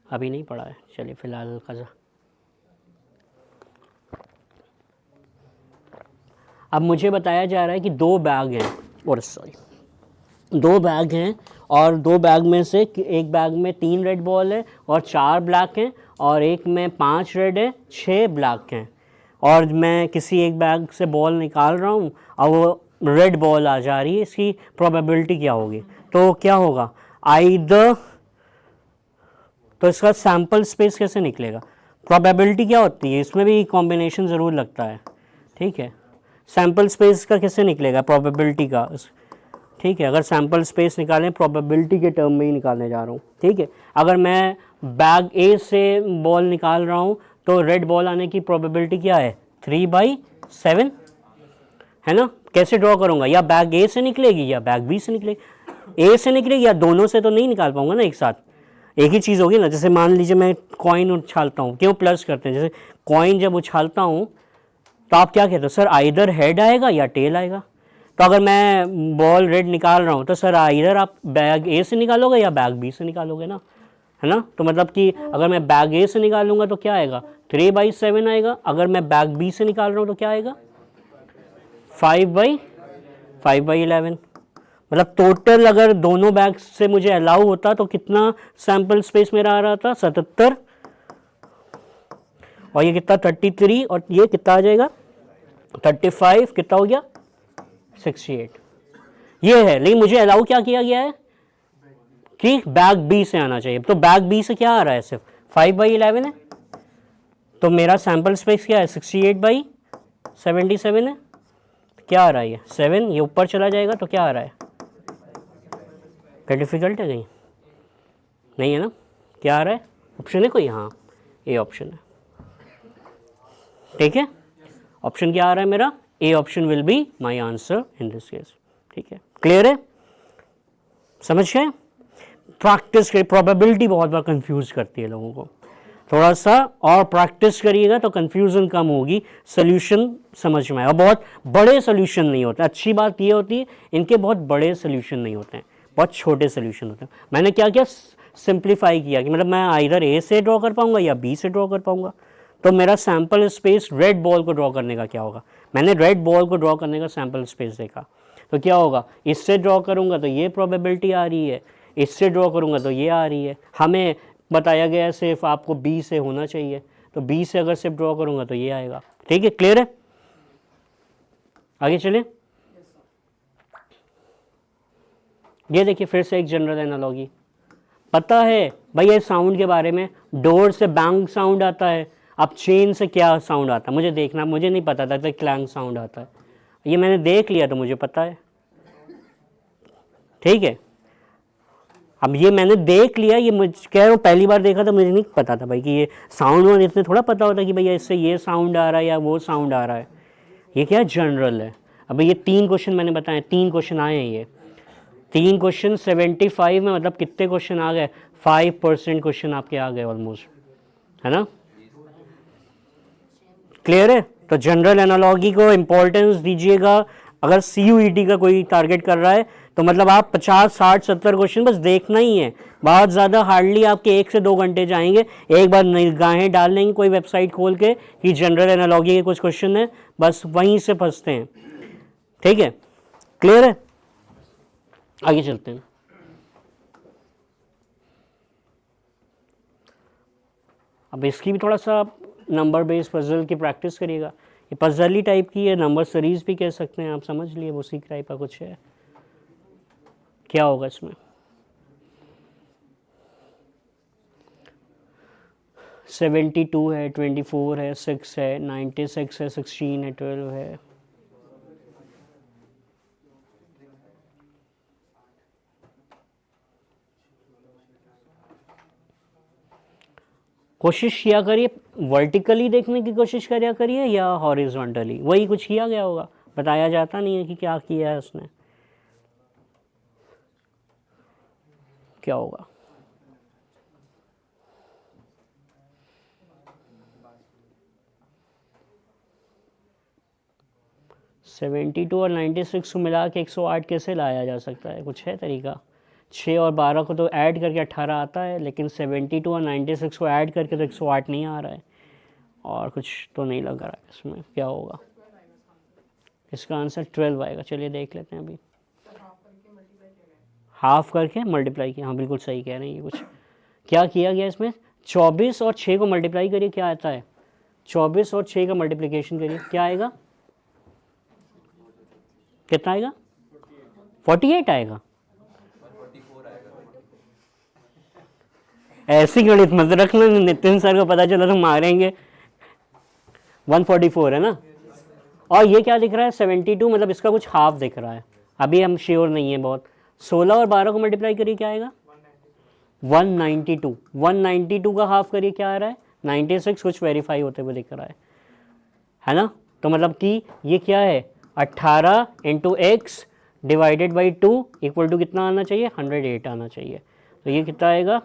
अभी नहीं पढ़ा है, चलिए फिलहाल कज़ा। अब मुझे बताया जा रहा है कि 2 बैग हैं, और सॉरी 2 बैग हैं, और 2 बैग में से एक बैग में 3 रेड बॉल है और 4 ब्लैक हैं, और एक में 5 रेड है 6 ब्लैक हैं, और मैं किसी एक बैग से बॉल निकाल रहा हूँ और वो रेड बॉल आ जा रही है, इसकी प्रोबेबिलिटी क्या होगी? तो क्या होगा? आइदर, तो इसका सैम्पल स्पेस कैसे निकलेगा? प्रोबेबिलिटी क्या होती है, इसमें भी कॉम्बिनेशन ज़रूर लगता है, ठीक है। सैम्पल स्पेस का कैसे निकलेगा? प्रोबेबिलिटी का, ठीक है। अगर सैम्पल स्पेस निकालें, प्रोबेबिलिटी के टर्म में ही निकालने जा रहा हूँ, ठीक है। अगर मैं बैग ए से बॉल निकाल रहा हूँ तो रेड बॉल आने की प्रोबेबिलिटी क्या है? 3/7 है ना। कैसे ड्रॉ करूँगा? या बैग ए से निकलेगी या बैग बी से निकलेगी। ए से निकलेगी, या दोनों से तो नहीं निकाल पाऊंगा ना एक साथ, एक ही चीज़ होगी ना। जैसे मान लीजिए मैं कॉइन उछालता हूँ, क्यों प्लस करते हैं, जैसे कॉइन जब उछालता हूँ तो आप क्या कहते हो? सर आइदर हेड आएगा या टेल आएगा। तो अगर मैं बॉल रेड निकाल रहा हूँ तो सर आइदर आप बैग ए से निकालोगे या बैग बी से निकालोगे ना, है ना। तो मतलब कि अगर मैं बैग ए से निकालूंगा तो क्या आएगा? 3/7 आएगा। अगर मैं बैग बी से निकाल रहा हूँ तो क्या आएगा? 5/11। मतलब टोटल अगर दोनों बैग से मुझे अलाउ होता तो कितना सैंपल स्पेस मेरा आ रहा था? 77, और ये कितना 33, और ये कितना आ जाएगा 35, कितना हो गया 68। ये है, लेकिन मुझे अलाउ क्या किया गया है कि बैग बी से आना चाहिए। तो बैग बी से क्या आ रहा है? सिर्फ 5/11 है। तो मेरा सैंपल स्पेस क्या है? 68/77 है। क्या आ रहा है? ये 7, ये ऊपर चला जाएगा तो क्या आ रहा है? क्या डिफिकल्ट है? कहीं नहीं है ना। क्या आ रहा है? ऑप्शन है कोई? हाँ, ए ऑप्शन है, ठीक है। ऑप्शन क्या आ रहा है मेरा? A option will be my answer in this case, ठीक है। क्लियर है? समझ गए? प्रैक्टिस करिए। प्रोबेबिलिटी बहुत बार कंफ्यूज करती है लोगों को, थोड़ा सा और प्रैक्टिस करिएगा तो कंफ्यूजन कम होगी, सोल्यूशन समझ में आए। और बहुत बड़े सोल्यूशन नहीं होते। अच्छी बात ये होती है इनके बहुत बड़े सोल्यूशन नहीं होते हैं, बहुत छोटे सोल्यूशन होते हैं। मैंने क्या किया? सिंप्लीफाई किया कि मतलब मैं आइदर ए से ड्रॉ कर पाऊंगा या बी से ड्रॉ कर पाऊंगा। तो मेरा सैंपल स्पेस रेड बॉल को ड्रॉ करने का क्या होगा? मैंने रेड बॉल को ड्रॉ करने का सैंपल स्पेस देखा तो क्या होगा? इससे ड्रॉ करूंगा तो ये प्रोबेबिलिटी आ रही है, इससे ड्रॉ करूंगा तो ये आ रही है। हमें बताया गया है सिर्फ आपको बी से होना चाहिए, तो बी से अगर सिर्फ ड्रॉ करूंगा तो ये आएगा, ठीक है। क्लियर है? आगे चलिए। ये देखिए फिर से एक जनरल एनालॉजी। पता है भाई ये साउंड के बारे में, डोर से बैंग साउंड आता है। अब चेन से क्या साउंड आता है मुझे देखना, मुझे नहीं पता था क्लैंग साउंड आता है। ये मैंने देख लिया तो मुझे पता है, ठीक है। अब ये मैंने देख लिया, ये मुझे कह रहा हूँ पहली बार देखा था, मुझे नहीं पता था भाई कि ये साउंड और इतने थोड़ा पता होता कि भैया इससे ये साउंड आ रहा है या वो साउंड आ रहा है। ये क्या जनरल है। अब ये 3 क्वेश्चन मैंने बताए, 3 क्वेश्चन आए हैं ये। 3 क्वेश्चन 75 में मतलब कितने क्वेश्चन आ गए? 5% क्वेश्चन आपके आ गए ऑलमोस्ट, है ना? क्लियर है? तो जनरल एनालॉजी को इम्पोर्टेंस दीजिएगा। अगर CUET का कोई टारगेट कर रहा है तो मतलब आप 50, 60, 70 क्वेश्चन बस देखना ही है। बहुत ज़्यादा हार्डली आपके 1 से 2 घंटे जाएंगे। एक बार निगाहें डाल लेंगे कोई वेबसाइट खोल के कि जनरल एनालॉजी के कुछ क्वेश्चन है, बस वहीं से फंसते हैं। ठीक है, क्लियर है? आगे चलते हैं। अब इसकी भी थोड़ा सा नंबर बेस्ड पजल की प्रैक्टिस करिएगा। ये पजली टाइप की है, नंबर सीरीज भी कह सकते हैं आप, समझ लिए, उसी टाइप का कुछ है। क्या होगा इसमें? 72 है, 24 है, 6 है, 96 है, 16 है, 12 है। कोशिश किया करिए वर्टिकली देखने की कोशिश करिए करिए या हॉरिजॉन्टली, वही कुछ किया गया होगा, बताया जाता नहीं है कि क्या किया है उसने। क्या होगा? $72 और 96 को मिला के 108 कैसे लाया जा सकता है? कुछ है तरीका? 6 और 12 को तो ऐड करके 18 आता है, लेकिन 72 और 96 को ऐड करके तो 108 नहीं आ रहा है, और कुछ तो नहीं लग रहा है इसमें। क्या होगा? इसका आंसर 12 आएगा। चलिए देख लेते हैं अभी। हाफ करके मल्टीप्लाई किया, हाँ बिल्कुल सही कह रहे हैं। ये कुछ क्या किया गया इसमें? 24 और 6 को मल्टीप्लाई करिए, क्या आता है? 24 और 6 का मल्टीप्लिकेशन करिए, क्या आएगा? कितना आएगा? 48 आएगा। ऐसी गणित मत रखना, नितिन सर को पता चला तो मारेंगे। 144 है ना? और ये क्या दिख रहा है? 72, मतलब इसका कुछ हाफ दिख रहा है, अभी हम श्योर नहीं है बहुत। 16 और 12 को मल्टीप्लाई करिए, क्या आएगा? 192। 192 का हाफ करिए, क्या आ रहा है? 96, कुछ वेरीफाई होते हुए दिख रहा है ना? तो मतलब कि ये क्या है? 18 into X divided by 2 equal to कितना आना चाहिए? 108 आना चाहिए। तो ये कितना आएगा?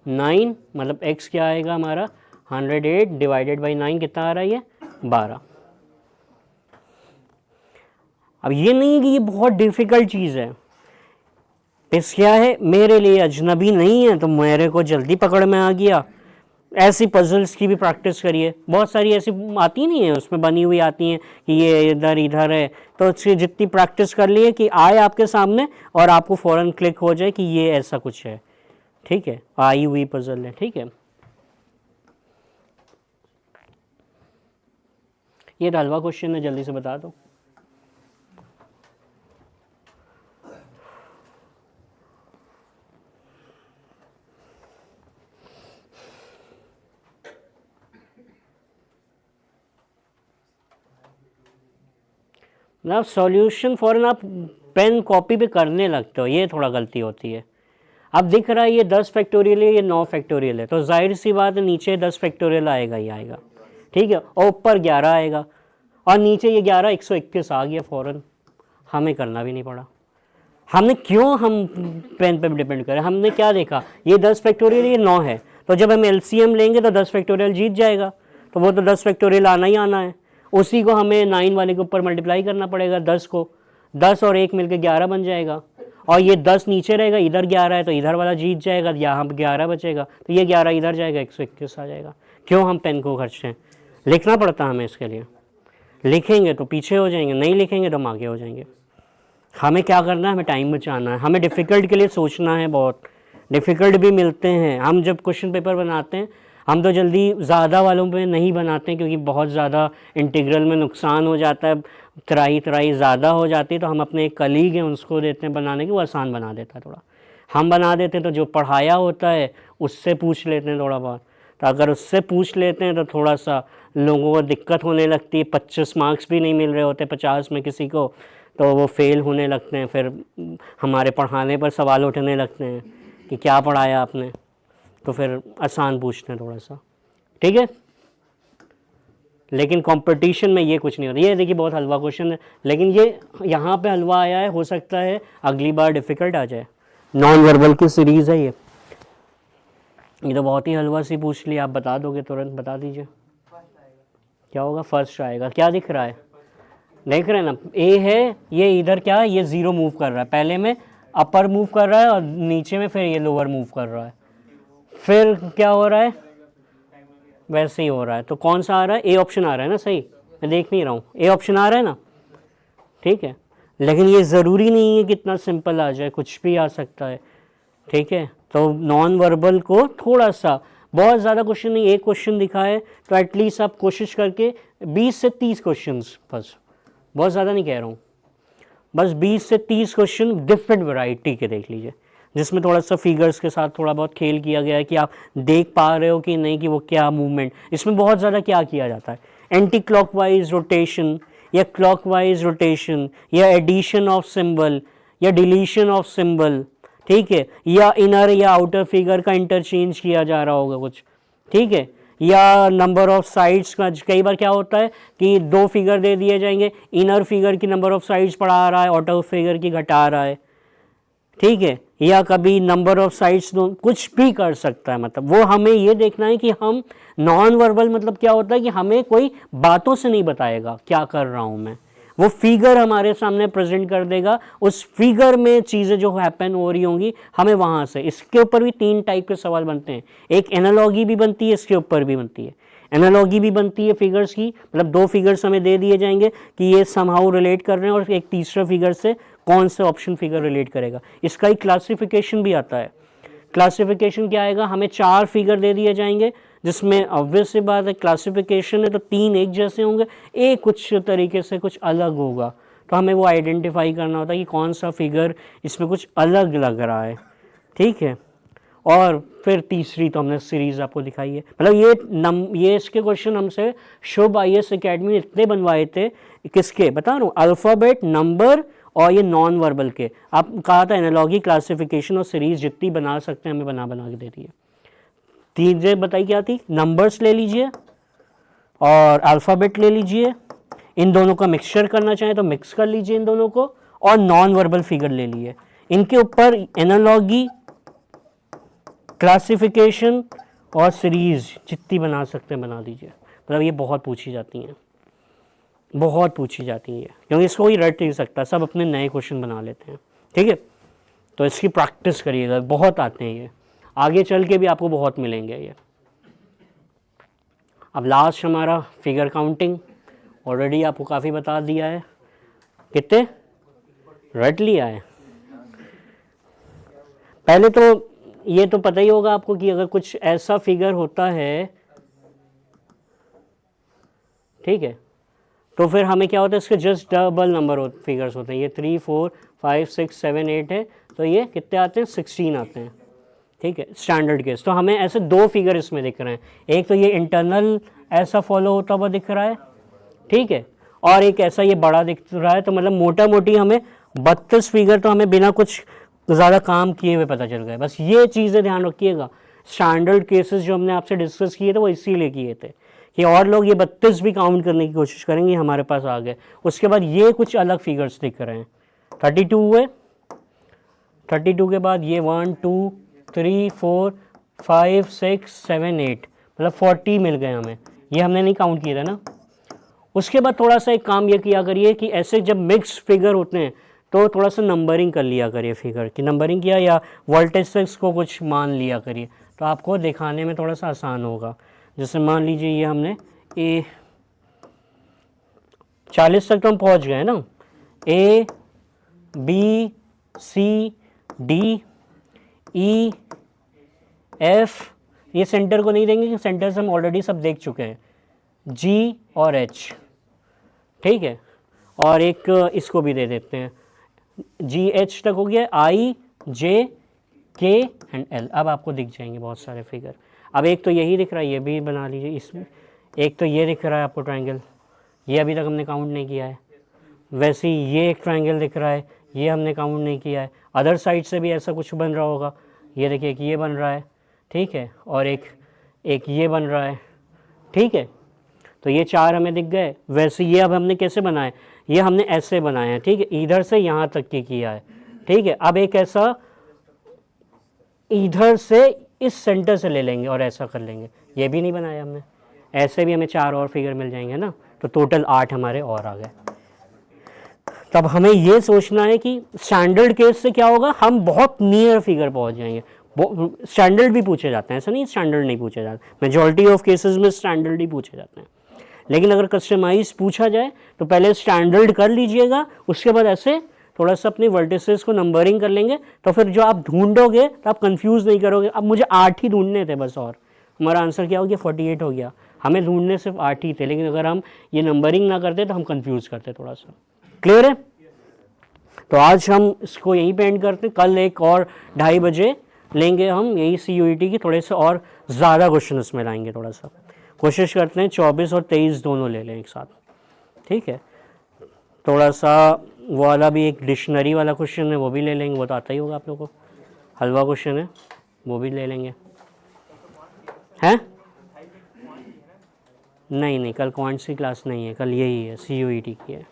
9, मतलब x क्या आएगा हमारा? 108 डिवाइडेड बाई 9 कितना आ रहा है? ये 12। अब ये नहीं है कि ये बहुत डिफ़िकल्ट चीज़ है, इस क्या है, मेरे लिए अजनबी नहीं है तो मेरे को जल्दी पकड़ में आ गया। ऐसी पजल्स की भी प्रैक्टिस करिए, बहुत सारी ऐसी आती नहीं है, उसमें बनी हुई आती हैं कि ये इधर इधर है, तो उसकी जितनी प्रैक्टिस कर लिए कि आए आपके सामने और आपको फ़ौरन क्लिक हो जाए कि ये ऐसा कुछ है। ठीक है, आई हुई पजल है। ठीक है, ये हलवा क्वेश्चन है, जल्दी से बता दो। मतलब सॉल्यूशन फ़ौरन आप पेन कॉपी पे करने लगते हो, ये थोड़ा गलती होती है। अब दिख रहा है ये 10 फैक्टोरियल है, ये 9 फैक्टोरियल है, तो जाहिर सी बात है नीचे 10 फैक्टोरियल आएगा ही आएगा। ठीक है, और ऊपर 11 आएगा, और नीचे ये 11 121 आ गया फ़ौरन। हमें करना भी नहीं पड़ा। हमने क्यों हम पेन पे डिपेंड करें? हमने क्या देखा? ये 10 फैक्टोरियल, ये 9 है, तो जब हम LCM लेंगे तो 10 फैक्टोरियल जीत जाएगा, तो वो तो 10 फैक्टोरियल आना ही आना है। उसी को हमें 9 वाले के ऊपर मल्टीप्लाई करना पड़ेगा, 10 को, 10 और 1 मिलकर 11 बन जाएगा, और ये 10 नीचे रहेगा, इधर 11 है तो इधर वाला जीत जाएगा, यहाँ 11 बचेगा, तो ये 11 इधर जाएगा, 121 आ जाएगा। क्यों हम पेन को खर्चें? लिखना पड़ता हमें इसके लिए। लिखेंगे तो पीछे हो जाएंगे, नहीं लिखेंगे तो हम आगे हो जाएंगे। हमें क्या करना है? हमें टाइम बचाना है, हमें डिफ़िकल्ट के लिए सोचना है। बहुत डिफ़िकल्ट भी मिलते हैं। हम जब क्वेश्चन पेपर बनाते हैं, हम तो जल्दी ज़्यादा वालों पे नहीं बनाते हैं, क्योंकि बहुत ज़्यादा इंटीग्रल में नुकसान हो जाता है, तराई ज़्यादा हो जाती है, तो हम अपने एक कलीग हैं उसको देते हैं बनाने की, वो आसान बना देता है थोड़ा। हम बना देते हैं तो जो पढ़ाया होता है उससे पूछ लेते हैं थोड़ा बहुत, तो अगर उससे पूछ लेते हैं तो थोड़ा सा लोगों को दिक्कत होने लगती है। 25 मार्क्स भी नहीं मिल रहे होते 50 में किसी को, तो वो फेल होने लगते हैं, फिर हमारे पढ़ाने पर सवाल उठने लगते हैं कि क्या पढ़ाया आपने, तो फिर आसान पूछते हैं थोड़ा सा। ठीक है, लेकिन कंपटीशन में ये कुछ नहीं होता। ये देखिए बहुत हलवा क्वेश्चन है, लेकिन ये यहाँ पे हलवा आया है, हो सकता है अगली बार डिफ़िकल्ट आ जाए। नॉन वर्बल की सीरीज़ है ये तो बहुत ही हलवा सी पूछ ली। आप बता दोगे तुरंत, बता दीजिए क्या होगा। फर्स्ट आएगा। क्या दिख रहा है, देख रहे हैं ना, ए है, ये इधर क्या है, ये ज़ीरो मूव कर रहा है, पहले में अपर मूव कर रहा है और नीचे में फिर ये लोअर मूव कर रहा है, फिर क्या हो रहा है, वैसे ही हो रहा है। तो कौन सा आ रहा है, ए ऑप्शन आ रहा है ना, सही, मैं देख नहीं रहा हूँ, ए ऑप्शन आ रहा है ना, ठीक है। लेकिन ये ज़रूरी नहीं है कि इतना सिंपल आ जाए, कुछ भी आ सकता है, ठीक है। तो नॉन वर्बल को थोड़ा सा, बहुत ज़्यादा क्वेश्चन नहीं, एक क्वेश्चन दिखा है तो एटलीस्ट आप कोशिश करके 20 से 30 क्वेश्चन, बस, बहुत ज़्यादा नहीं कह रहा हूँ, बस 20 से 30 क्वेश्चन डिफरेंट वैरायटी के देख लीजिए, जिसमें थोड़ा सा फिगर्स के साथ थोड़ा बहुत खेल किया गया है कि आप देख पा रहे हो कि नहीं कि वो क्या मूवमेंट, इसमें बहुत ज़्यादा क्या किया जाता है, एंटी क्लॉकवाइज रोटेशन या क्लॉकवाइज रोटेशन या एडिशन ऑफ सिंबल या डिलीशन ऑफ सिंबल, ठीक है, या इनर या आउटर फिगर का इंटरचेंज किया जा रहा होगा कुछ, ठीक है, या नंबर ऑफ साइड्स का, कई बार क्या होता है कि दो फिगर दे दिए जाएंगे, इनर फिगर की नंबर ऑफ साइड्स बढ़ा रहा है, आउटर फिगर की घटा रहा है, ठीक है, या कभी नंबर ऑफ साइड्स कुछ भी कर सकता है। मतलब वो हमें ये देखना है कि हम नॉन वर्बल, मतलब क्या होता है कि हमें कोई बातों से नहीं बताएगा क्या कर रहा हूँ मैं, वो फिगर हमारे सामने प्रेजेंट कर देगा, उस फिगर में चीज़ें जो हैपन हो रही होंगी हमें वहाँ से। इसके ऊपर भी 3 टाइप के सवाल बनते हैं, एक एनालॉगी भी बनती है, इसके ऊपर भी बनती है, एनालॉगी भी बनती है फिगर्स की, मतलब 2 फिगर्स हमें दे दिए जाएंगे कि ये समहाउ रिलेट कर रहे हैं, और एक तीसरा फिगर से कौन से ऑप्शन फिगर रिलेट करेगा। इसका एक क्लासिफिकेशन भी आता है। क्लासिफिकेशन क्या आएगा, हमें 4 फिगर दे दिए जाएंगे, जिसमें ऑब्वियस सी बात है क्लासिफिकेशन है तो 3 एक जैसे होंगे, एक कुछ तरीके से कुछ अलग होगा, तो हमें वो आइडेंटिफाई करना होता है कि कौन सा फिगर इसमें कुछ अलग लग रहा है, ठीक है। और फिर तीसरी तो हमने सीरीज़ आपको दिखाई है। मतलब ये इसके क्वेश्चन हमसे शुभ IAS अकेडमी ने इतने बनवाए थे, किसके बता रहा हूँ, अल्फ़ाबेट, नंबर और ये नॉन वर्बल के। आप कहा था एनालॉगी, क्लासिफिकेशन और सीरीज़ जितनी बना सकते हैं हमें बना के दे दी है। चीज़ें बताई क्या थी, नंबर्स ले लीजिए और अल्फ़ाबेट ले लीजिए, इन दोनों का मिक्सचर करना चाहें तो मिक्स कर लीजिए इन दोनों को, और नॉन वर्बल फिगर ले लिए, इनके ऊपर एनालॉगी, क्लासिफिकेशन और सीरीज़ जितनी बना सकते हैं बना दीजिए। मतलब ये बहुत पूछी जाती हैं, बहुत पूछी जाती है, क्योंकि इसको कोई रट नहीं सकता, सब अपने नए क्वेश्चन बना लेते हैं, ठीक है। तो इसकी प्रैक्टिस करिएगा, बहुत आते हैं ये, आगे चल के भी आपको बहुत मिलेंगे ये। अब लास्ट हमारा फिगर काउंटिंग, ऑलरेडी आपको काफ़ी बता दिया है, कितने रट लिया है। पहले तो ये तो पता ही होगा आपको कि अगर कुछ ऐसा फिगर होता है, ठीक है, तो फिर हमें क्या होता है, इसके जस्ट डबल नंबर फिगर्स होते हैं। ये 3 4 5 6 7 8 है, तो ये कितने आते हैं, 16 आते हैं, ठीक है, स्टैंडर्ड केस। तो हमें ऐसे 2 फिगर इसमें दिख रहे हैं, एक तो ये इंटरनल ऐसा फॉलो होता हुआ दिख रहा है, ठीक है, और एक ऐसा ये बड़ा दिख रहा है। तो मतलब मोटा मोटी हमें 32 फिगर तो हमें बिना कुछ ज़्यादा काम किए हुए पता चल गए। बस ये चीज़ें ध्यान रखिएगा, स्टैंडर्ड केसेस जो हमने आपसे डिस्कस किए थे वो इसीलिए किए थे कि और लोग ये 32 भी काउंट करने की कोशिश करेंगे, हमारे पास आ गए। उसके बाद ये कुछ अलग फिगर्स दिख रहे हैं, 32 हुए, 32 के बाद ये 1 2 3 4 5 6 7 8, मतलब 40 मिल गए हमें, ये हमने नहीं काउंट किया था ना। उसके बाद थोड़ा सा एक काम ये किया करिए कि ऐसे जब मिक्स फिगर होते हैं तो थोड़ा सा नंबरिंग कर लिया करिए फिगर की, नंबरिंग किया या वर्टिसेस को कुछ मान लिया करिए, तो आपको दिखाने में थोड़ा सा आसान होगा। जैसे मान लीजिए ये हमने ए 40 तक तो हम पहुंच गए ना, A B C D E F, ये सेंटर को नहीं देंगे कि सेंटर से हम ऑलरेडी सब देख चुके हैं, G और H, ठीक है, और एक इसको भी दे देते हैं, GH तक हो गया, I J K and L। अब आपको दिख जाएंगे बहुत सारे फिगर। अब एक तो यही दिख रहा है, ये भी बना लीजिए इसमें, एक तो ये दिख रहा है आपको ट्रायंगल, ये अभी तक हमने काउंट नहीं किया है। वैसे ही ये एक ट्रायंगल दिख रहा है, ये हमने काउंट नहीं किया है। अदर साइड से भी ऐसा कुछ बन रहा होगा, ये देखिए कि ये बन रहा है, ठीक है, और एक ये बन रहा है, ठीक है। तो तो ये 4 हमें दिख गए। वैसे ये अब हमने कैसे बनाए, ये हमने ऐसे बनाया है, ठीक है, इधर से यहाँ तक की किया है, ठीक है। अब एक ऐसा इधर से इस सेंटर से ले लेंगे और ऐसा कर लेंगे, ये भी नहीं बनाया हमने। ऐसे भी हमें 4 और फिगर मिल जाएंगे ना, तो टोटल 8 हमारे और आ गए। तब हमें ये सोचना है कि स्टैंडर्ड केस से क्या होगा, हम बहुत नियर फिगर पहुंच जाएंगे। स्टैंडर्ड भी पूछे जाते हैं, ऐसा नहीं स्टैंडर्ड नहीं पूछे जाते, मेजॉरिटी ऑफ केसेस में स्टैंडर्ड ही पूछे जाते हैं। लेकिन अगर कस्टमाइज पूछा जाए तो पहले स्टैंडर्ड कर लीजिएगा, उसके बाद ऐसे थोड़ा सा अपने वर्टिसेस को नंबरिंग कर लेंगे, तो फिर जो आप ढूंढोगे तो आप कंफ्यूज नहीं करोगे। अब मुझे 8 ही ढूंढने थे बस, और हमारा आंसर क्या हो गया, 48 हो गया। हमें ढूंढने सिर्फ 8 ही थे, लेकिन अगर हम ये नंबरिंग ना करते तो हम कंफ्यूज करते थोड़ा सा। क्लियर है? तो आज हम इसको यहीं पे एंड करते हैं। कल एक और 2:30 बजे लेंगे हम यही CUET की, थोड़े से और ज़्यादा क्वेश्चन इसमें लाएंगे। थोड़ा सा कोशिश करते हैं 24 और 23 दोनों ले लें एक साथ, ठीक है। थोड़ा सा वो वाला भी एक डिक्शनरी वाला क्वेश्चन है, वो भी ले लेंगे, वो तो आता ही होगा आप लोगों को। हलवा क्वेश्चन है, वो भी ले लेंगे। हैं? नहीं, कल क्वांट्स की क्लास नहीं है, कल यही है, CUET की है।